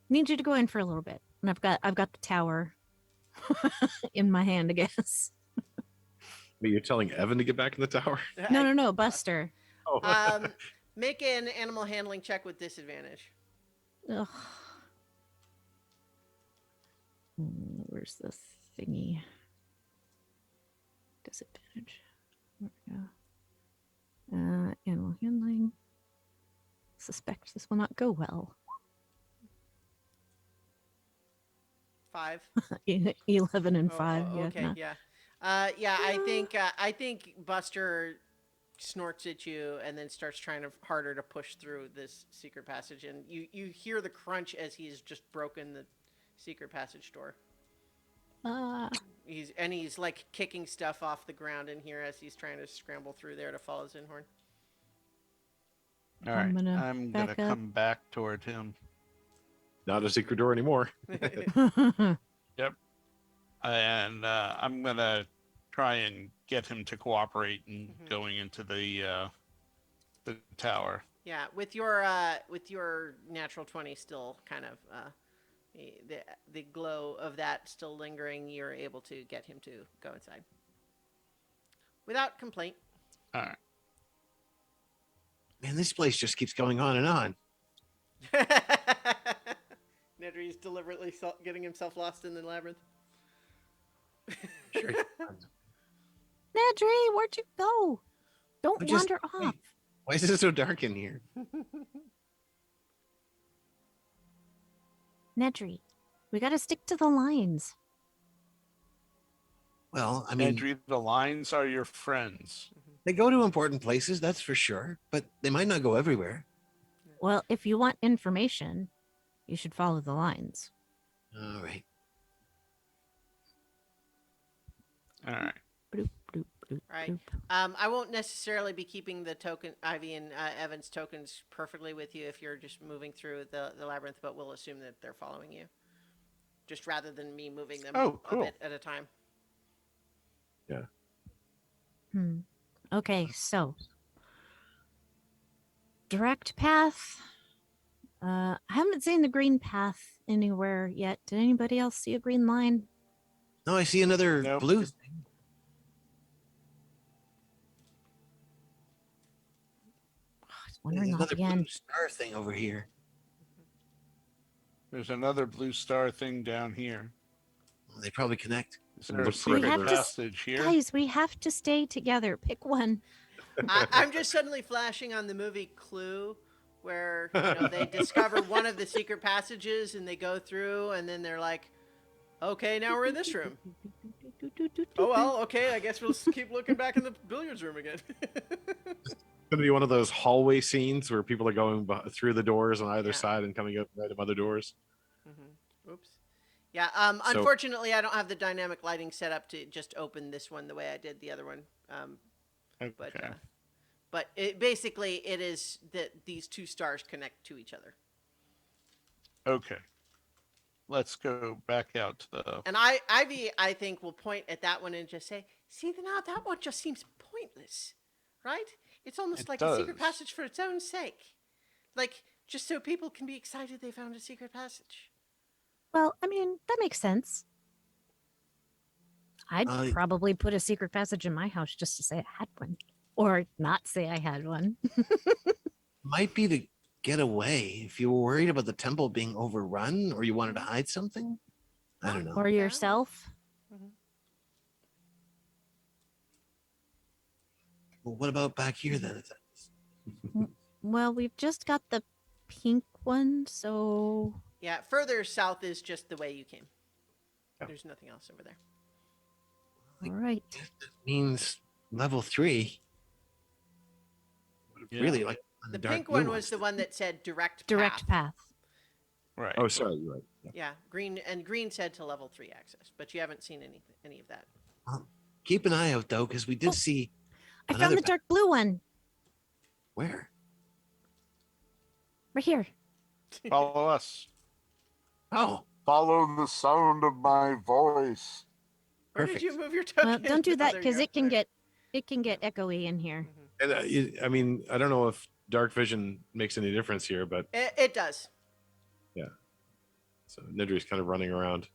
need you to go in for a little bit. And I've got the tower in my hand, I guess. But you're telling Evan to get back in the tower? No, Buster. Oh, Make an animal handling check with disadvantage. Ugh. Where's the thingy? Disadvantage. There we go. Animal handling. Suspect this will not go well. 5. 11 and Oh, 5. oh, Yeah. okay, no. yeah. Yeah, I think Buster snorts at you and then starts trying harder to push through this secret passage, and you hear the crunch as he's just broken the secret passage door. He's like kicking stuff off the ground in here as he's trying to scramble through there to follow Zinhorn. All I'm right. gonna I'm gonna back up. come back toward him. not a secret door anymore. And I'm gonna try and get him to cooperate in Mhm. going into the tower. Yeah, with your natural 20 still kind of the glow of that still lingering, you're able to get him to go inside without complaint. All right. Man, this place just keeps going on and on. Nedry's deliberately getting himself lost in the labyrinth. Sure. Nedry, where'd you go? Don't I just- wander wait. off. Why is it so dark in here? Nedry, we gotta stick to the lines. Well, I mean, Nedry, the lines are your friends. they go to important places, that's for sure, but they might not go everywhere. Well, if you want information, you should follow the lines. All right. All right. Bloop, bloop, bloop, Right. bloop. I won't necessarily be keeping the token, Ivy and Evan's tokens perfectly with you if you're just moving through the labyrinth, but we'll assume that they're following you. Just rather than me moving them Oh, a cool. bit at a time. Okay, so direct path. I haven't seen the green path anywhere yet. Did anybody else see a green line? No, I see another Nope. blue thing. I was There's wondering off another again. blue star thing over here. There's another blue star thing down here. Well, they probably connect. Is there a Look for secret We have to s- passage here? Guys, we have to stay together. Pick one. I'm just suddenly flashing on the movie Clue, where they discover one of the secret passages and they go through, and then they're like, "Okay, now we're in this room." Oh well, okay. I guess we'll keep looking back in the billiards room again. It's going to be one of those hallway scenes where people are going through the doors on either Yeah. side and coming out of other doors. Oops. Yeah. So- Unfortunately, I don't have the dynamic lighting set up to just open this one the way I did the other one. But Okay. but it basically it is that these two stars connect to each other. Okay. Let's go back out to the. And Ivy, I think, will point at that one and just say, "See, now that one just seems pointless, right? It's almost It like a secret does. passage for its own sake, like just so people can be excited they found a secret passage." Well, I mean, that makes sense. I'd Uh, probably put a secret passage in my house just to say I had one. Or not say I had one. Might be to get away if you were worried about the temple being overrun or you wanted to hide something. I don't know. Or yourself. Well, what about back here then? Well, we've just got the pink one, so Yeah, further south is just the way you came. Yeah. There's nothing else over there. all right. That means level 3. Yeah. Really like The dark pink blue one ones. was the one that said direct Direct path. Right. Oh, sorry, you're right. Yeah. Yeah, green said to level 3 access, but you haven't seen any of that. Keep an eye out though, because we did Oh. see I found Another the dark blue one. where. Right here. Follow us. Oh, Follow the sound of my voice. Where did Perfect. you move your token? Well, don't do that there you because go. it can Sorry. get echoey in here. And I mean, I don't know if dark vision makes any difference here, but It does. so Nedry's kind of running around,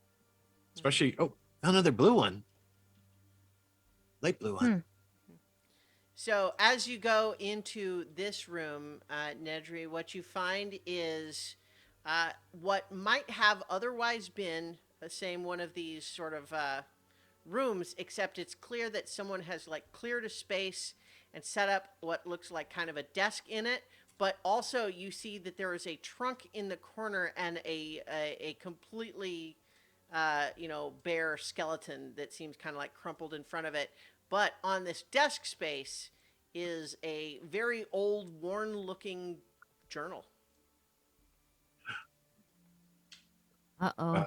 especially. Oh, another blue one. Light blue one. So as you go into this room, Nedry, what you find is what might have otherwise been the same one of these sort of rooms, except it's clear that someone has like cleared a space and set up what looks like kind of a desk in it. But also you see that there is a trunk in the corner and a completely bare skeleton that seems kind of like crumpled in front of it. But on this desk space is a very old, worn-looking journal. Uh-oh.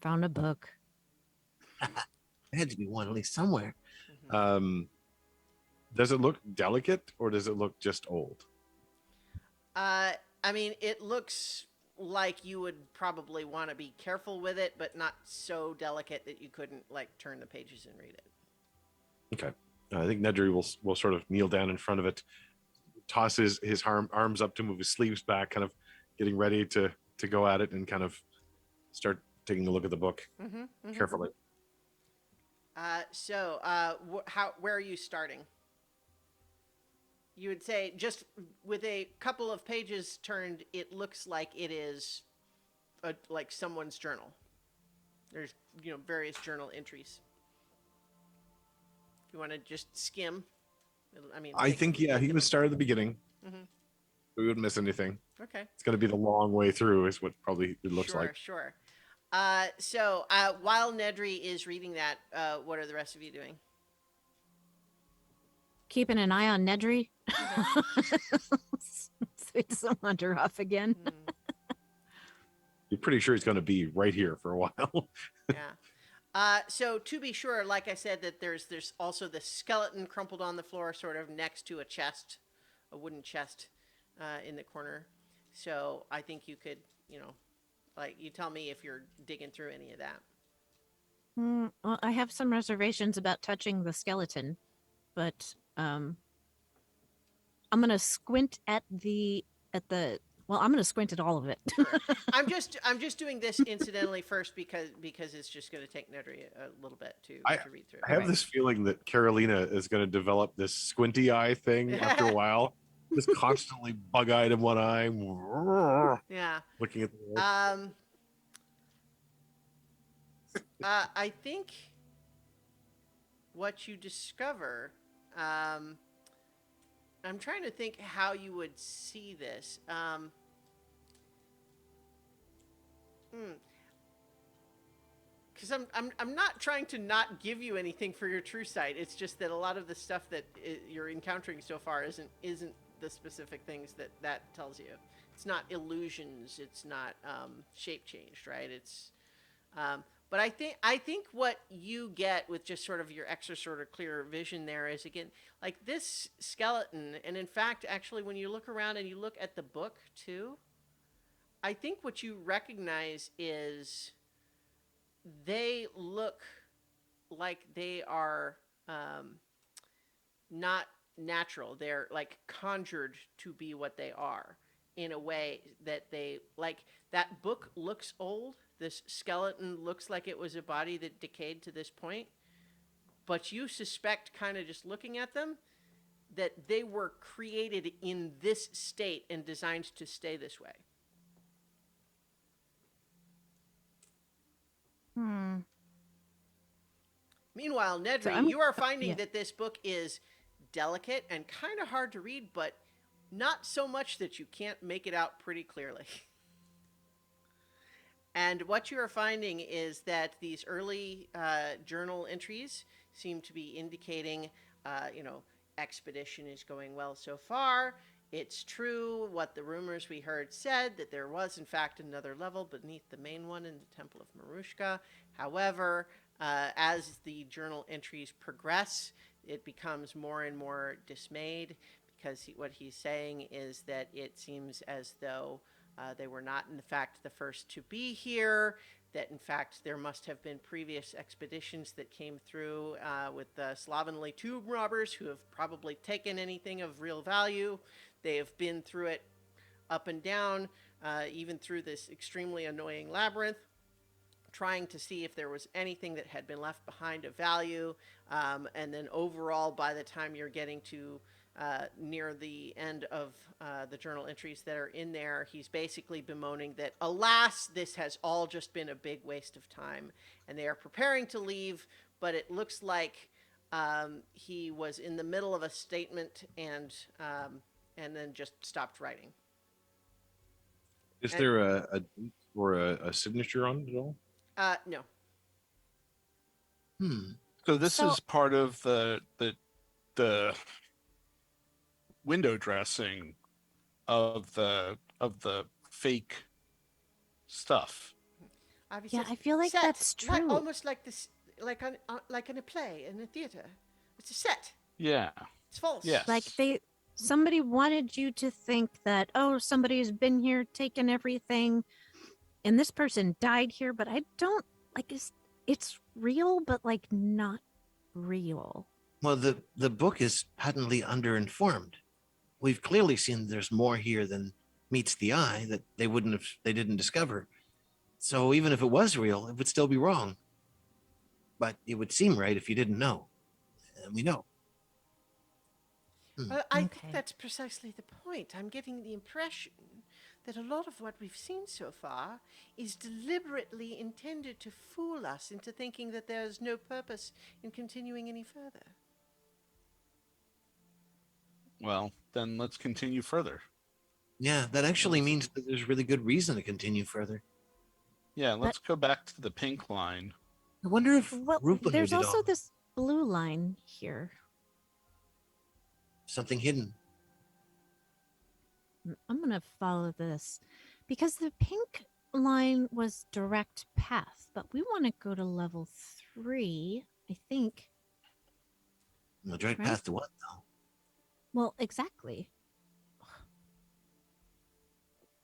Found a book. There had to be one at least somewhere. Does it look delicate or does it look just old? I mean, it looks like you would probably want to be careful with it, but not so delicate that you couldn't like turn the pages and read it. Okay, I think Nedry will sort of kneel down in front of it. tosses his arms up to move his sleeves back, kind of getting ready to go at it and kind of start taking a look at the book carefully. Where are you starting? You would say just with a couple of pages turned, it looks like it is like someone's journal. There's, various journal entries. If you want to just skim, I think, yeah, he would start at the beginning. Mhm. We wouldn't miss anything. Okay. It's going to be the long way through is what probably it looks like. Sure. So while Nedry is reading that, what are the rest of you doing? Keeping an eye on Nedry. So he doesn't wander off again. You're pretty sure he's going to be right here for a while. Yeah. So to be sure, like I said, that there's also the skeleton crumpled on the floor, sort of next to a chest, a wooden chest, in the corner. So I think you could, you tell me if you're digging through any of that. Well, I have some reservations about touching the skeleton, but I'm gonna squint at I'm gonna squint at all of it. I'm just doing this incidentally first because it's just going to take Nedry a little bit to read through. I have this feeling that Carolina is going to develop this squinty eye thing after a while. Just constantly bug-eyed in one eye. Yeah. Looking at the I think what you discover, I'm trying to think how you would see this. Because I'm not trying to not give you anything for your true sight. It's just that a lot of the stuff that you're encountering so far isn't the specific things that tells you. It's not illusions. It's not shape changed, right? It's but I think what you get with just sort of your extra sort of clear vision there is, again, like this skeleton, and in fact, actually, when you look around and you look at the book too, I think what you recognize is they look like they are not natural. They're like conjured to be what they are in a way that they, like, that book looks old. This skeleton looks like it was a body that decayed to this point, but you suspect, kind of just looking at them, that they were created in this state and designed to stay this way. Meanwhile, Nedry, you are finding that this book is delicate and kind of hard to read, but not so much that you can't make it out pretty clearly. And what you are finding is that these early journal entries seem to be indicating, expedition is going well so far. It's true what the rumors we heard said, that there was in fact another level beneath the main one in the Temple of Marushka. However, as the journal entries progress, it becomes more and more dismayed, because what he's saying is that it seems as though they were not, in fact, the first to be here, that, in fact, there must have been previous expeditions that came through with the slovenly tomb robbers who have probably taken anything of real value. They have been through it up and down, even through this extremely annoying labyrinth, trying to see if there was anything that had been left behind of value. And then overall, by the time you're getting to near the end of the journal entries that are in there, he's basically bemoaning that, alas, this has all just been a big waste of time, and they are preparing to leave, but it looks like he was in the middle of a statement and then just stopped writing. Is there a date or a signature on it at all? No. So this is part of the window dressing of the fake stuff. Obviously, Yeah, I feel like that's true. Almost like this, like in a play in a theater. It's a set. Yeah. It's false. Yes. Like somebody wanted you to think that, oh, somebody's been here, taken everything, and this person died here, but I don't, like, it's real, but like not real. Well, the book is patently underinformed. we've clearly seen there's more here than meets the eye that they didn't discover. So even if it was real, it would still be wrong. But it would seem right if you didn't know. And we know. Well, I Okay. think that's precisely the point. I'm getting the impression that a lot of what we've seen so far is deliberately intended to fool us into thinking that there's no purpose in continuing any further. Well, then let's continue further. Yeah, that actually means that there's really good reason to continue further. Yeah, let's go back to the pink line. I wonder if Well, Rupa there's knew it also all. this blue line here. Something hidden. I'm gonna follow this because the pink line was direct path, but we want to go to level 3, I think. The direct Right. path to what, though? Well, exactly.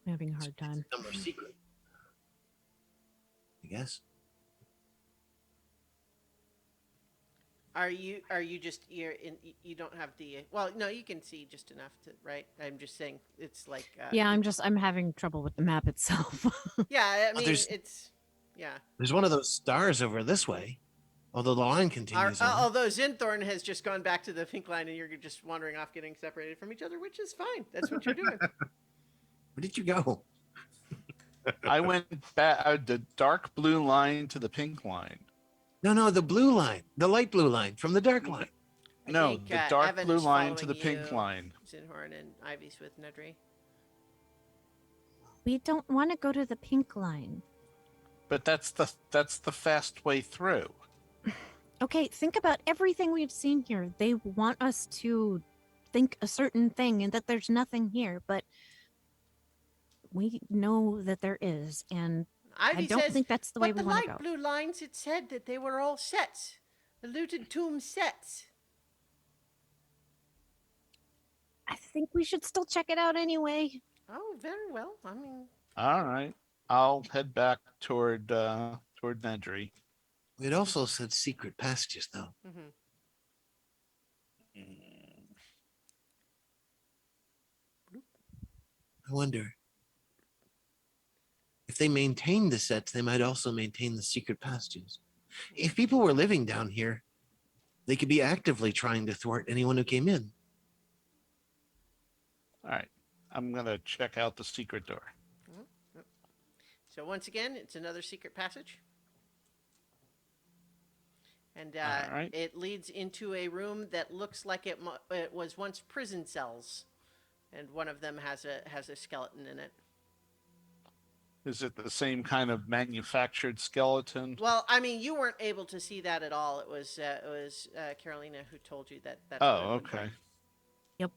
I'm having a hard time. Somewhere secret. I guess. Are you just you don't have the well, no, you can see just enough to, right? I'm just saying it's like Yeah, I'm having trouble with the map itself. yeah, I Oh, mean there's- it's yeah. There's one of those stars over this way. Although the line continues on. Although Zinthorn has just gone back to the pink line and you're just wandering off getting separated from each other, which is fine. That's what you're doing. Where did you go? I went back the dark blue line to the pink line. No, the blue line. The light blue line from the dark line. I No, think, the dark Evan blue is line to the following pink you, line. Zinhorn and Ivy's with Nedry. We don't want to go to the pink line. But that's the fast way through. Okay, think about everything we've seen here. They want us to think a certain thing and that there's nothing here, but we know that there is, and Ivy I don't says, think that's the way but we the want to light go. blue lines, it said that they were all sets. The looted tomb sets. I think we should still check it out anyway. Oh, very well. I mean, All right. I'll head back toward Nedry. It also said secret passages, though. mhm. I wonder. If they maintain the sets, they might also maintain the secret passages. If people were living down here, they could be actively trying to thwart anyone who came in. All right. I'm gonna check out the secret door. So once again, it's another secret passage. And All right. it leads into a room that looks like it was once prison cells. And one of them has a skeleton in it. Is it the same kind of manufactured skeleton? Well, I mean, you weren't able to see that at all. It was Carolina who told you that. That's Oh, what it looked okay. like. Yep.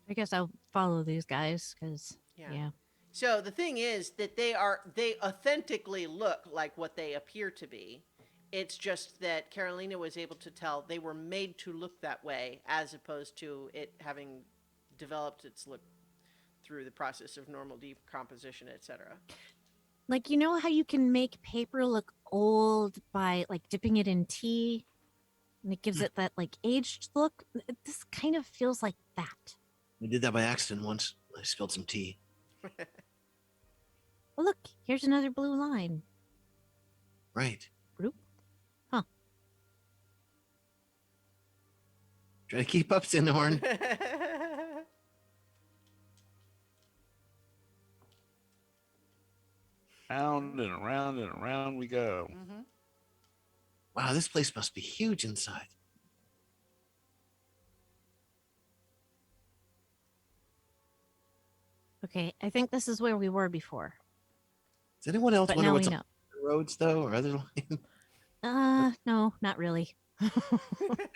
I guess I'll follow these guys because yeah. So the thing is that they authentically look like what they appear to be. It's just that Carolina was able to tell they were made to look that way, as opposed to it having developed its look through the process of normal decomposition, etc. Like, you know how you can make paper look old by like dipping it in tea and it gives it that like aged look? This kind of feels like that. I did that by accident once. I spilled some tea. Oh, look, here's another blue line. Right. Bloop. Huh. Try to keep up, Zinhorn. Round and around and around we go. Mhm. Wow, this place must be huge inside. Okay, I think this is where we were before. Does anyone else But wonder now we what's know. on the roads, though, or other lines? No, not really. I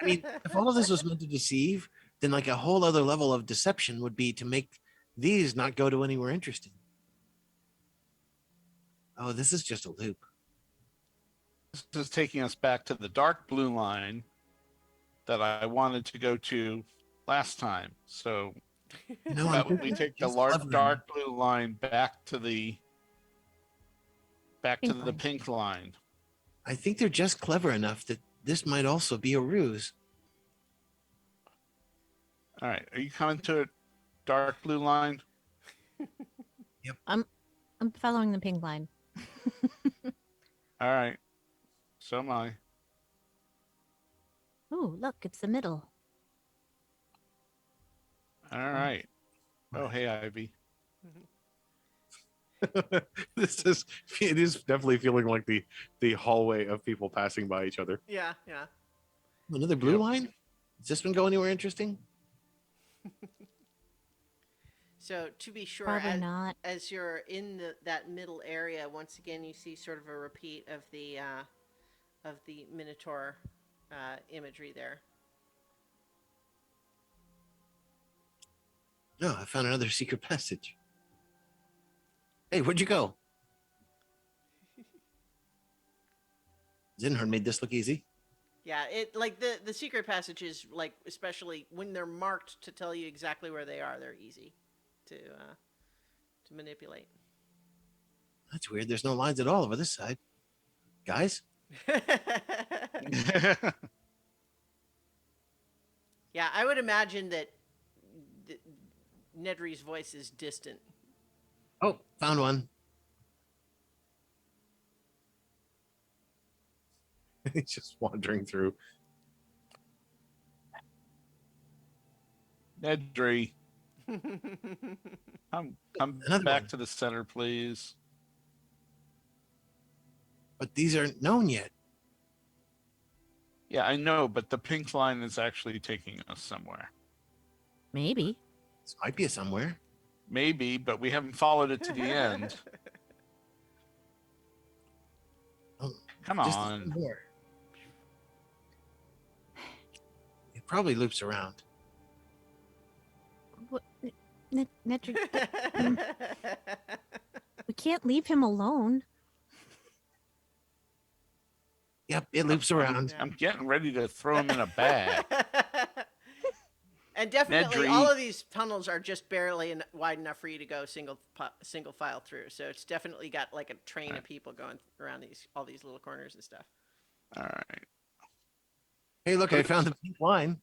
mean, if all of this was meant to deceive, then like a whole other level of deception would be to make these not go to anywhere interesting. Oh, this is just a loop. This is taking us back to the dark blue line that I wanted to go to last time. So No, that I'm we take the just large clever dark blue line back to the Pink line. pink line. I think they're just clever enough that this might also be a ruse. All right. Are you coming to a dark blue line? I'm following the pink line. All right. So am I. Oh, look, it's the middle. All right. Oh, hey, Ivy. It is definitely feeling like the hallway of people passing by each other. Yeah, yeah. Another blue Yep. line? Does this one go anywhere interesting? So to be sure, Probably not. as you're in that middle area, once again you see sort of a repeat of the Minotaur imagery there. No, I found another secret passage. Hey, where'd you go? Zinhorn made this look easy. Yeah, it like the secret passages, like especially when they're marked to tell you exactly where they are, they're easy to manipulate. That's weird. There's no lines at all over this side. Guys? Yeah, I would imagine that Nedry's voice is distant. Oh, found one. He's just wandering through. Nedry, come Another back one. to the center, please. But these aren't known yet. Yeah, I know, but the pink line is actually taking us somewhere. Maybe. This might be somewhere. Maybe, but we haven't followed it to the end. Oh, Come just on. more. It probably loops around. What? Nedry, we can't leave him alone. Yep, it loops around. I'm getting ready to throw him in a bag. And definitely, Nedry. all of these tunnels are just barely wide enough for you to go single file through. So it's definitely got like a train of people going around all these little corners and stuff. All right. Hey, look, I found the pink line.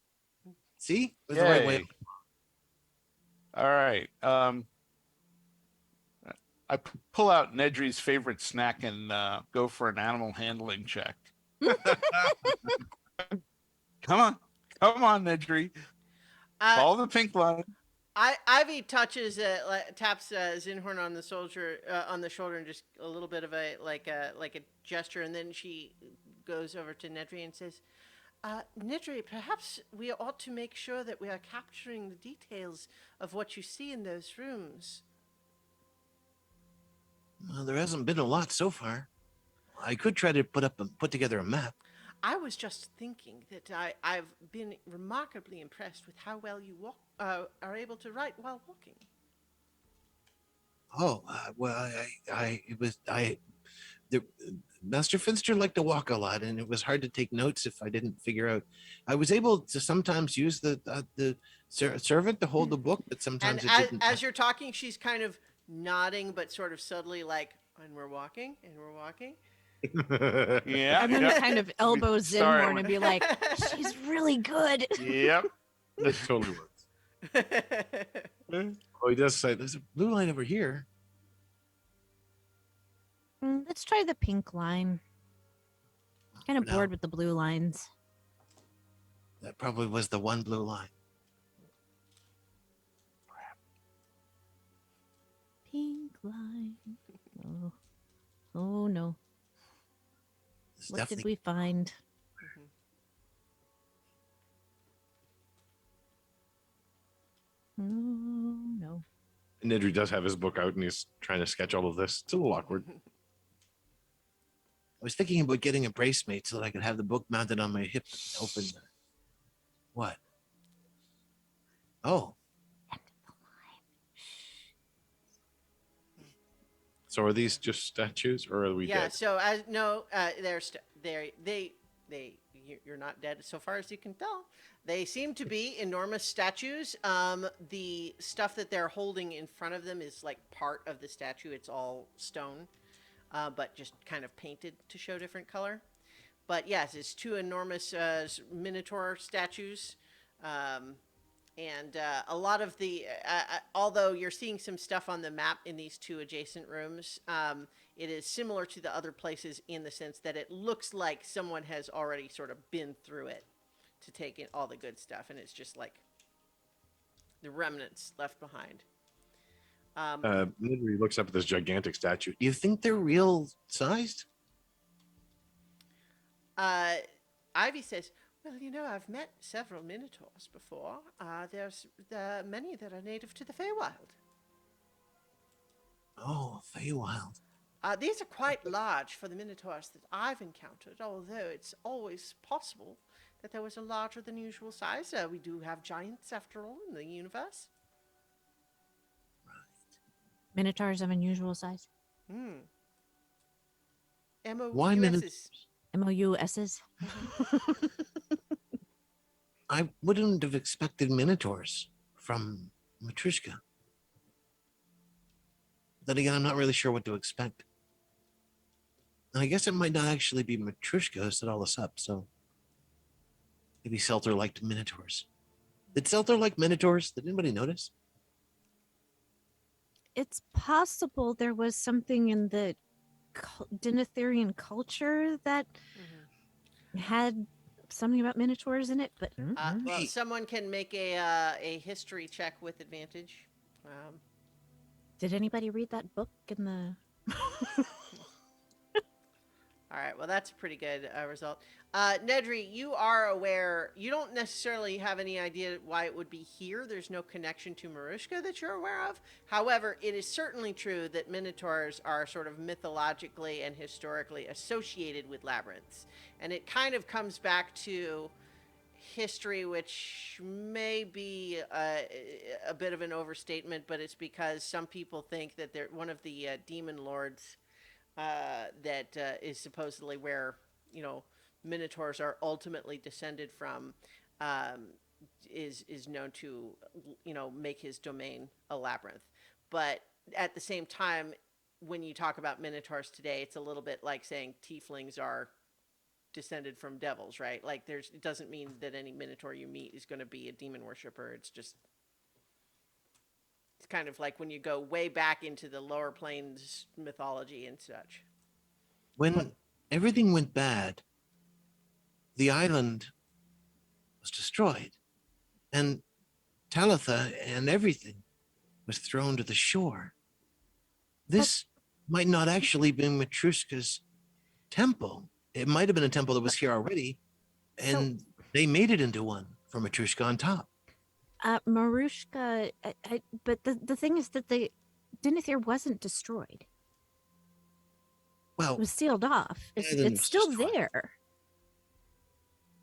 See? It was the right way. Yay. All right. I pull out Nedry's favorite snack and go for an animal handling check. Come on, Nedry. Follow the pink line. Ivy taps Zinhorn on the shoulder and just a little bit of a gesture, and then she goes over to Nedry and says, "Nedry, perhaps we ought to make sure that we are capturing the details of what you see in those rooms." Well, there hasn't been a lot so far. I could try to put together a map. I was just thinking that I've been remarkably impressed with how well you are able to write while walking. Oh, well, Master Finster liked to walk a lot, and it was hard to take notes if I didn't figure out. I was able to sometimes use the servant to hold the book, but sometimes And it didn't. as you're talking, she's kind of nodding, but sort of subtly, like, "And we're walking, and we're walking." Yeah. And then yep. kind of elbows Sorry. Zinhorn and be like, she's really good. Yep. That totally works. Oh, he does say There's a blue line over here. Let's try the pink line. Kind of No. bored with the blue lines. That probably was the one blue line. Pink line. Oh, oh no. This What did definitely. we find? Oh no. Nedry does have his book out and he's trying to sketch all of this. It's a little awkward. I was thinking about getting a brace mate so that I could have the book mounted on my hip and open. What? Oh, So are these just statues or are we Yeah. dead? So you're not dead so far as you can tell. They seem to be enormous statues. The stuff that they're holding in front of them is like part of the statue. It's all stone, but just kind of painted to show different color. But yes, it's two enormous Minotaur statues, And a lot of the, although you're seeing some stuff on the map in these two adjacent rooms, it is similar to the other places in the sense that it looks like someone has already sort of been through it to take in all the good stuff, and it's just like the remnants left behind. Nedry looks up at this gigantic statue. Do you think they're real sized? Ivy says, well, you know, I've met several minotaurs before. There's many that are native to the Feywild. Oh, Feywild. These are quite large for the minotaurs that I've encountered, although it's always possible that there was a larger than usual size. We do have giants, after all, in the universe. Minotaurs of unusual size. Hmm. Why MOUSs. MOUSs. I wouldn't have expected minotaurs from Matryoshka. Then again, I'm not really sure what to expect. And I guess it might not actually be Matryoshka who set all this up, so maybe Seltzer liked minotaurs. Did Seltzer like minotaurs? Did anybody notice? It's possible there was something in the Denetherian culture that had something about minotaurs in it, but Well, Hey. someone can make a history check with advantage. did anybody read that book in the All right, well, that's a pretty good result. Nedry, you are aware, you don't necessarily have any idea why it would be here. There's no connection to Marushka that you're aware of. However, it is certainly true that minotaurs are sort of mythologically and historically associated with labyrinths. And it kind of comes back to history, which may be a bit of an overstatement, but it's because some people think that they're one of the demon lords that is supposedly where, you know, minotaurs are ultimately descended from, is known to, you know, make his domain a labyrinth. But at the same time, when you talk about minotaurs today, it's a little bit like saying tieflings are descended from devils, right? Like it doesn't mean that any minotaur you meet is going to be a demon worshiper. It's kind of like when you go way back into the lower planes mythology and such. When everything went bad, the island was destroyed, and Talitha and everything was thrown to the shore. This might not actually be Matryoshka's temple. It might have been a temple that was here already, and they made it into one for Matryoshka on top. Marushka, but the thing is that the Denethor wasn't destroyed. Well, It was sealed off. The It's, island it's was still destroyed. there.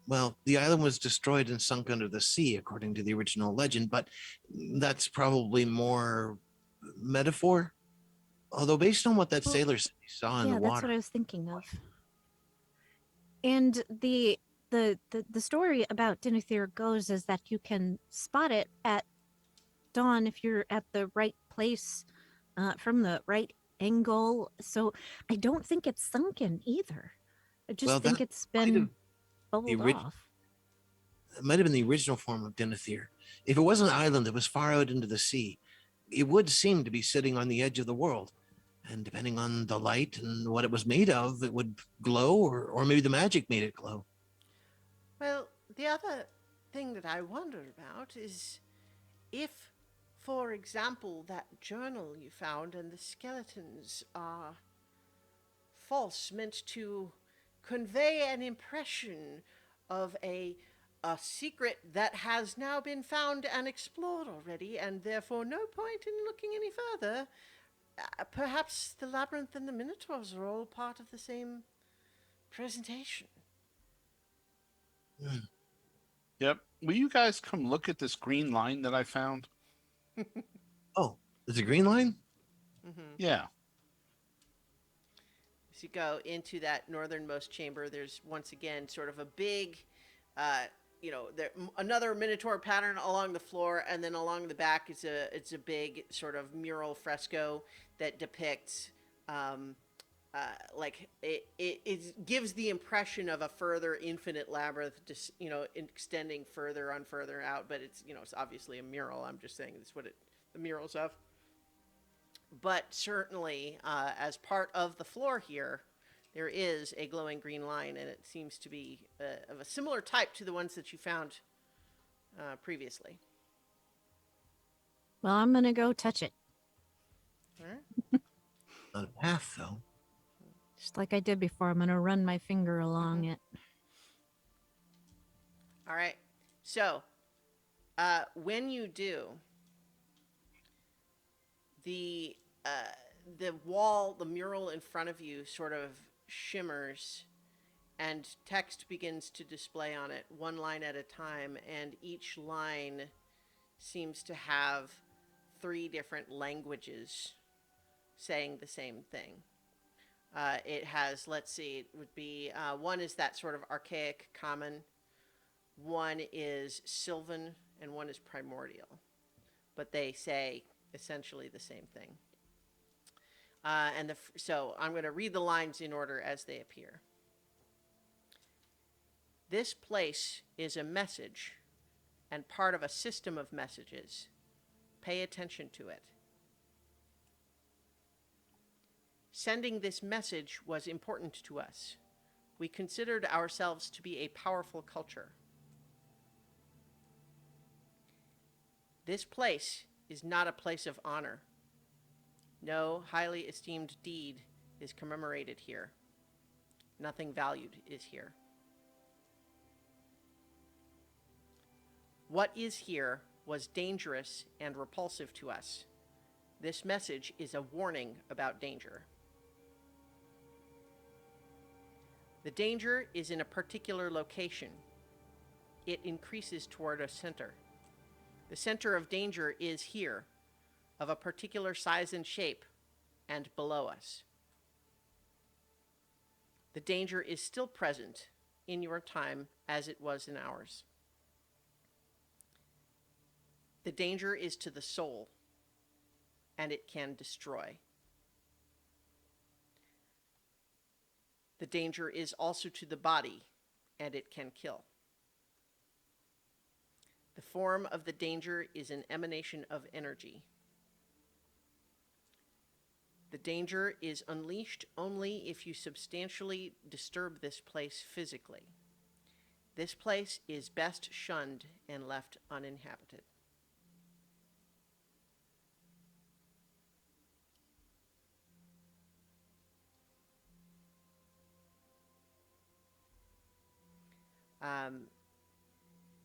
Well, the island was destroyed and sunk under the sea, according to the original legend, but that's probably more metaphor. Although, based on what that Well, sailor said he saw in Yeah, the that's water, what I was thinking of. And the story about Denethor goes is that you can spot it at dawn if you're at the right place, from the right angle. So I don't think it's sunken either. I just Well, think that it's might been have bubbled orig- off. it might have been the original form of Denethor. If it was an island that was far out into the sea, it would seem to be sitting on the edge of the world. And depending on the light and what it was made of, it would glow, or maybe the magic made it glow. Well, the other thing that I wonder about is if, for example, that journal you found and the skeletons are false, meant to convey an impression of a secret that has now been found and explored already, and therefore no point in looking any further. Perhaps the labyrinth and the minotaurs are all part of the same presentation. Yep. Will you guys come look at this green line that I found? Oh, there's a green line? Yeah. As you go into that northernmost chamber, there's once again sort of a big, another minotaur pattern along the floor, and then along the back it's a big sort of mural fresco that depicts like it gives the impression of a further infinite labyrinth, just extending further on further out. But it's it's obviously a mural. I'm just saying that's what the mural's of. But certainly, as part of the floor here, there is a glowing green line, and it seems to be of a similar type to the ones that you found previously. Well, I'm gonna go touch it, All right. Not a path, though. just like I did before. I'm gonna run my finger along it. All right. So, when you do, the wall, the mural in front of you, sort of shimmers, and text begins to display on it, one line at a time, and each line seems to have 3 different languages saying the same thing. It has, let's see, it would be one is that sort of archaic common, one is Sylvan, and one is primordial, but they say essentially the same thing. So I'm going to read the lines in order as they appear. This place is a message and part of a system of messages. Pay attention to it. Sending this message was important to us. We considered ourselves to be a powerful culture. This place is not a place of honor. No highly esteemed deed is commemorated here. Nothing valued is here. What is here was dangerous and repulsive to us. This message is a warning about danger. The danger is in a particular location. It increases toward a center. The center of danger is here, of a particular size and shape, and below us. The danger is still present in your time as it was in ours. The danger is to the soul, and it can destroy. The danger is also to the body, and it can kill. The form of the danger is an emanation of energy. The danger is unleashed only if you substantially disturb this place physically. This place is best shunned and left uninhabited.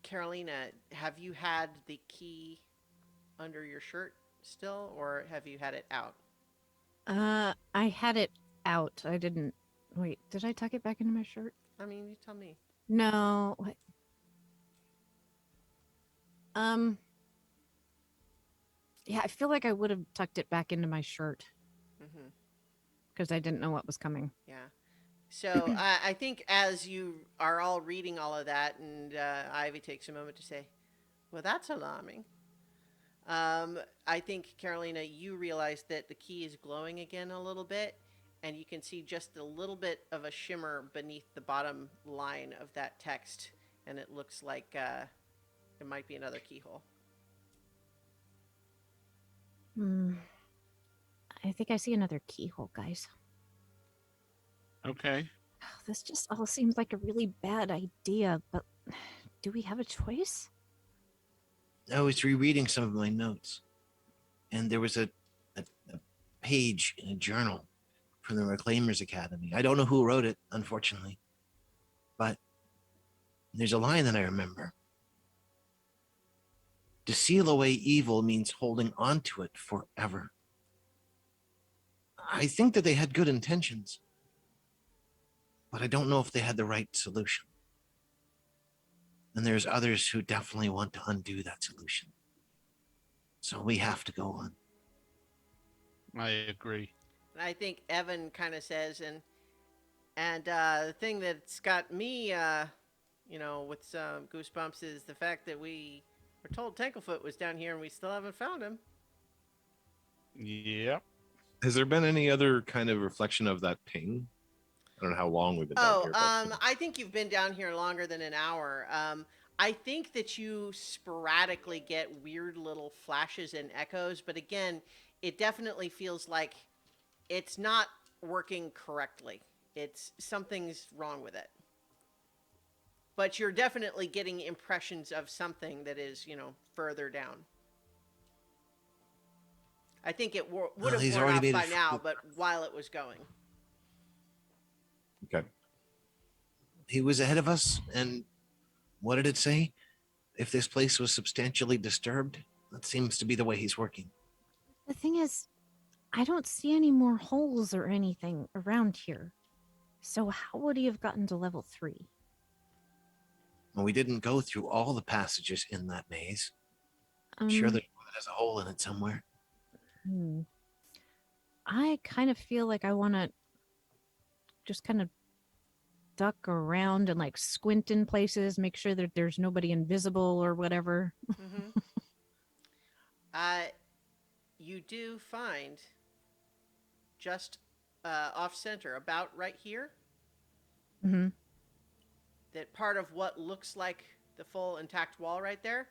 Carolina, have you had the key under your shirt still, or have you had it out? I had it out. I didn't. Wait, did I tuck it back into my shirt? I mean, you tell me. No. What? Yeah, I feel like I would have tucked it back into my shirt Mm-hmm. because I didn't know what was coming. Yeah. So I think as you are all reading all of that, and Ivy takes a moment to say, well, that's alarming. I think, Carolina, you realize that the key is glowing again a little bit, and you can see just a little bit of a shimmer beneath the bottom line of that text, and it looks like it might be another keyhole. I think I see another keyhole, guys. Okay. This just all seems like a really bad idea, but do we have a choice? I was rereading some of my notes, and there was a page in a journal from the Reclaimers Academy. I don't know who wrote it, unfortunately, but there's a line that I remember. To seal away evil means holding on to it forever. I think that they had good intentions, but I don't know if they had the right solution. And there's others who definitely want to undo that solution. So we have to go on. I agree. And I think Evan kind of says, and the thing that's got me, with some goosebumps is the fact that we were told Tanklefoot was down here and we still haven't found him. Yep. Has there been any other kind of reflection of that ping? I don't know how long we've been down Oh, here. But I think you've been down here longer than an hour. I think that you sporadically get weird little flashes and echoes, but again, it definitely feels like it's not working correctly. It's something's wrong with it. But you're definitely getting impressions of something that is, further down. I think it would Well, have he's worn already off made by it now, but while it was going. okay. He was ahead of us, and what did it say? If this place was substantially disturbed, that seems to be the way he's working. The thing is, I don't see any more holes or anything around here. So how would he have gotten to level 3? Well, we didn't go through all the passages in that maze. I'm sure there's one that has a hole in it somewhere. I kind of feel like I want to just kind of duck around and like squint in places, make sure that there's nobody invisible or whatever. Mm-hmm. You do find just off center, about right here, Mm-hmm. that part of what looks like the full intact wall right there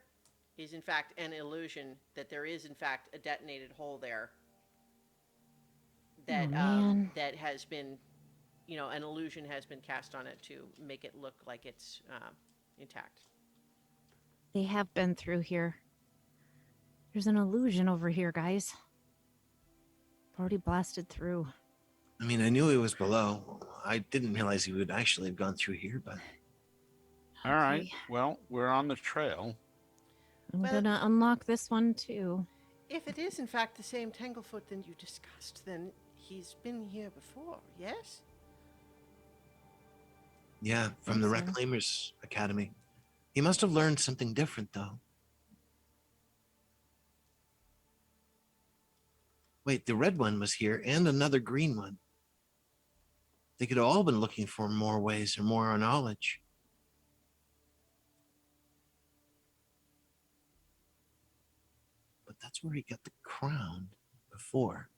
is in fact an illusion, that there is in fact a detonated hole there that man. that has been, an illusion has been cast on it to make it look like it's intact. They have been through here. There's an illusion over here, guys. Already blasted through. I mean, I knew he was below. I didn't realize he would actually have gone through here, but All right. Okay. Well, we're on the trail. I'm Well- gonna unlock this one too. If it is in fact the same Tanglefoot that you discussed, then he's been here before, yes? yeah, from the Think so. Reclaimers Academy. He must have learned something different, though. Wait, the red one was here and another green one. They could have all been looking for more ways or more knowledge. But that's where he got the crown before.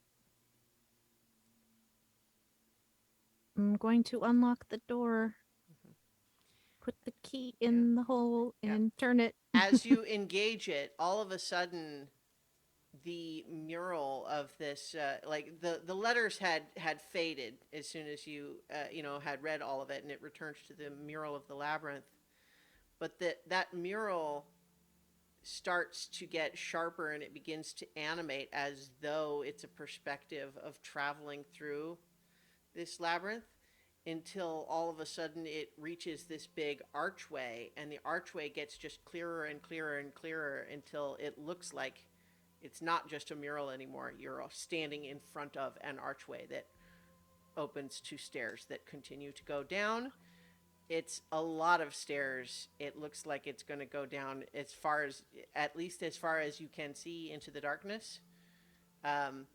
I'm going to unlock the door. Put the key in the hole Yeah. and turn it. As you engage it, all of a sudden, the mural of this, like the letters had faded as soon as you had read all of it, and it returns to the mural of the labyrinth. But that mural starts to get sharper, and it begins to animate as though it's a perspective of traveling through this labyrinth, until all of a sudden it reaches this big archway, and the archway gets just clearer and clearer and clearer until it looks like it's not just a mural anymore. You're standing in front of an archway that opens to stairs that continue to go down. It's a lot of stairs. It looks like it's going to go down at least as far as you can see into the darkness. And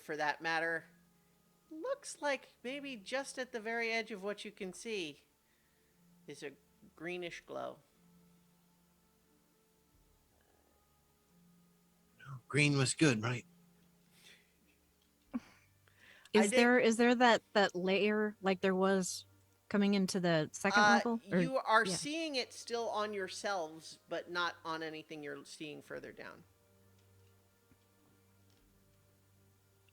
for that matter, looks like maybe just at the very edge of what you can see is a greenish glow. Green was good, right? Is there that layer like there was coming into the second level? Or- You are yeah. seeing it still on yourselves, but not on anything you're seeing further down.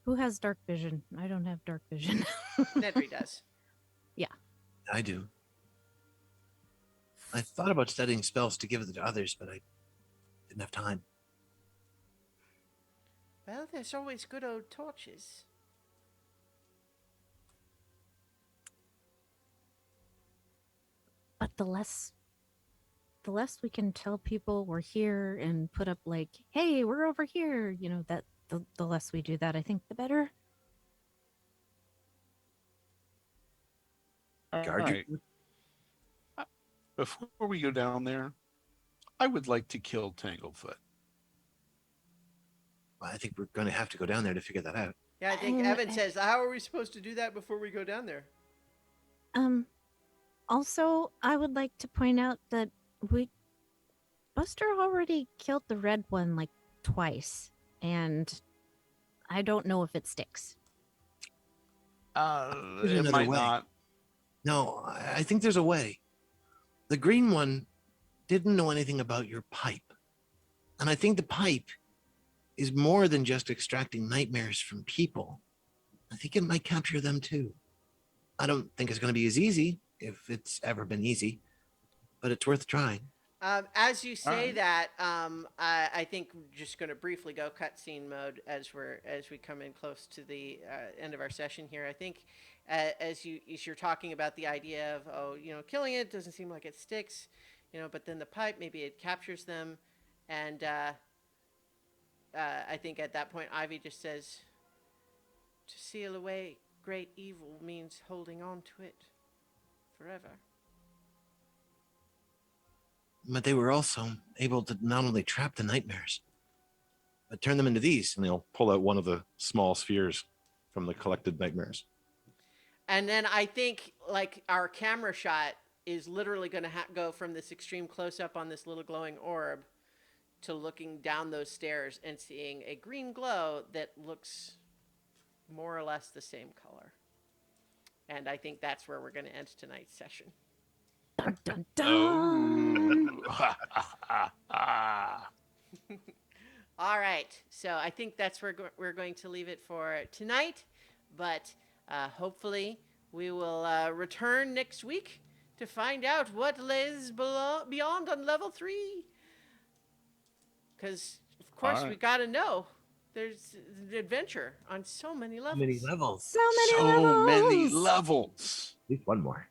Who has dark vision? I don't have dark vision. Nedry does. I do. I thought about studying spells to give it to others, but I didn't have time. Well, there's always good old torches. But the less we can tell people we're here and put up like, hey, we're over here, that the less we do that, I think the better. All Guard right. your- Before we go down there, I would like to kill Tanglefoot. Well, I think we're going to have to go down there to figure that out. Yeah, I think Evan says, how are we supposed to do that before we go down there? Also, I would like to point out that Buster already killed the red one like twice, and I don't know if it sticks. There's It another might way. not. No, I think there's a way. The green one didn't know anything about your pipe. And I think the pipe is more than just extracting nightmares from people. I think it might capture them too. I don't think it's going to be as easy, if it's ever been easy, but it's worth trying. As you say right. that, I think we're just going to briefly go cutscene mode as we come in close to the end of our session here. I think as you're talking about the idea of killing it doesn't seem like it sticks, but then the pipe, maybe it captures them, and I think at that point Ivy just says, "To seal away great evil means holding on to it forever." But they were also able to not only trap the nightmares, but turn them into these. And they'll pull out one of the small spheres from the collected nightmares. And then I think like our camera shot is literally going to go from this extreme close up on this little glowing orb to looking down those stairs and seeing a green glow that looks more or less the same color. And I think that's where we're going to end tonight's session. Dun, dun, dun. All right. So I think that's where we're going to leave it for tonight. But hopefully we will return next week to find out what lays beyond on level 3. Because, of course, we got to know. There's an adventure on so many levels. Many levels. So many So many levels. levels. At least one more.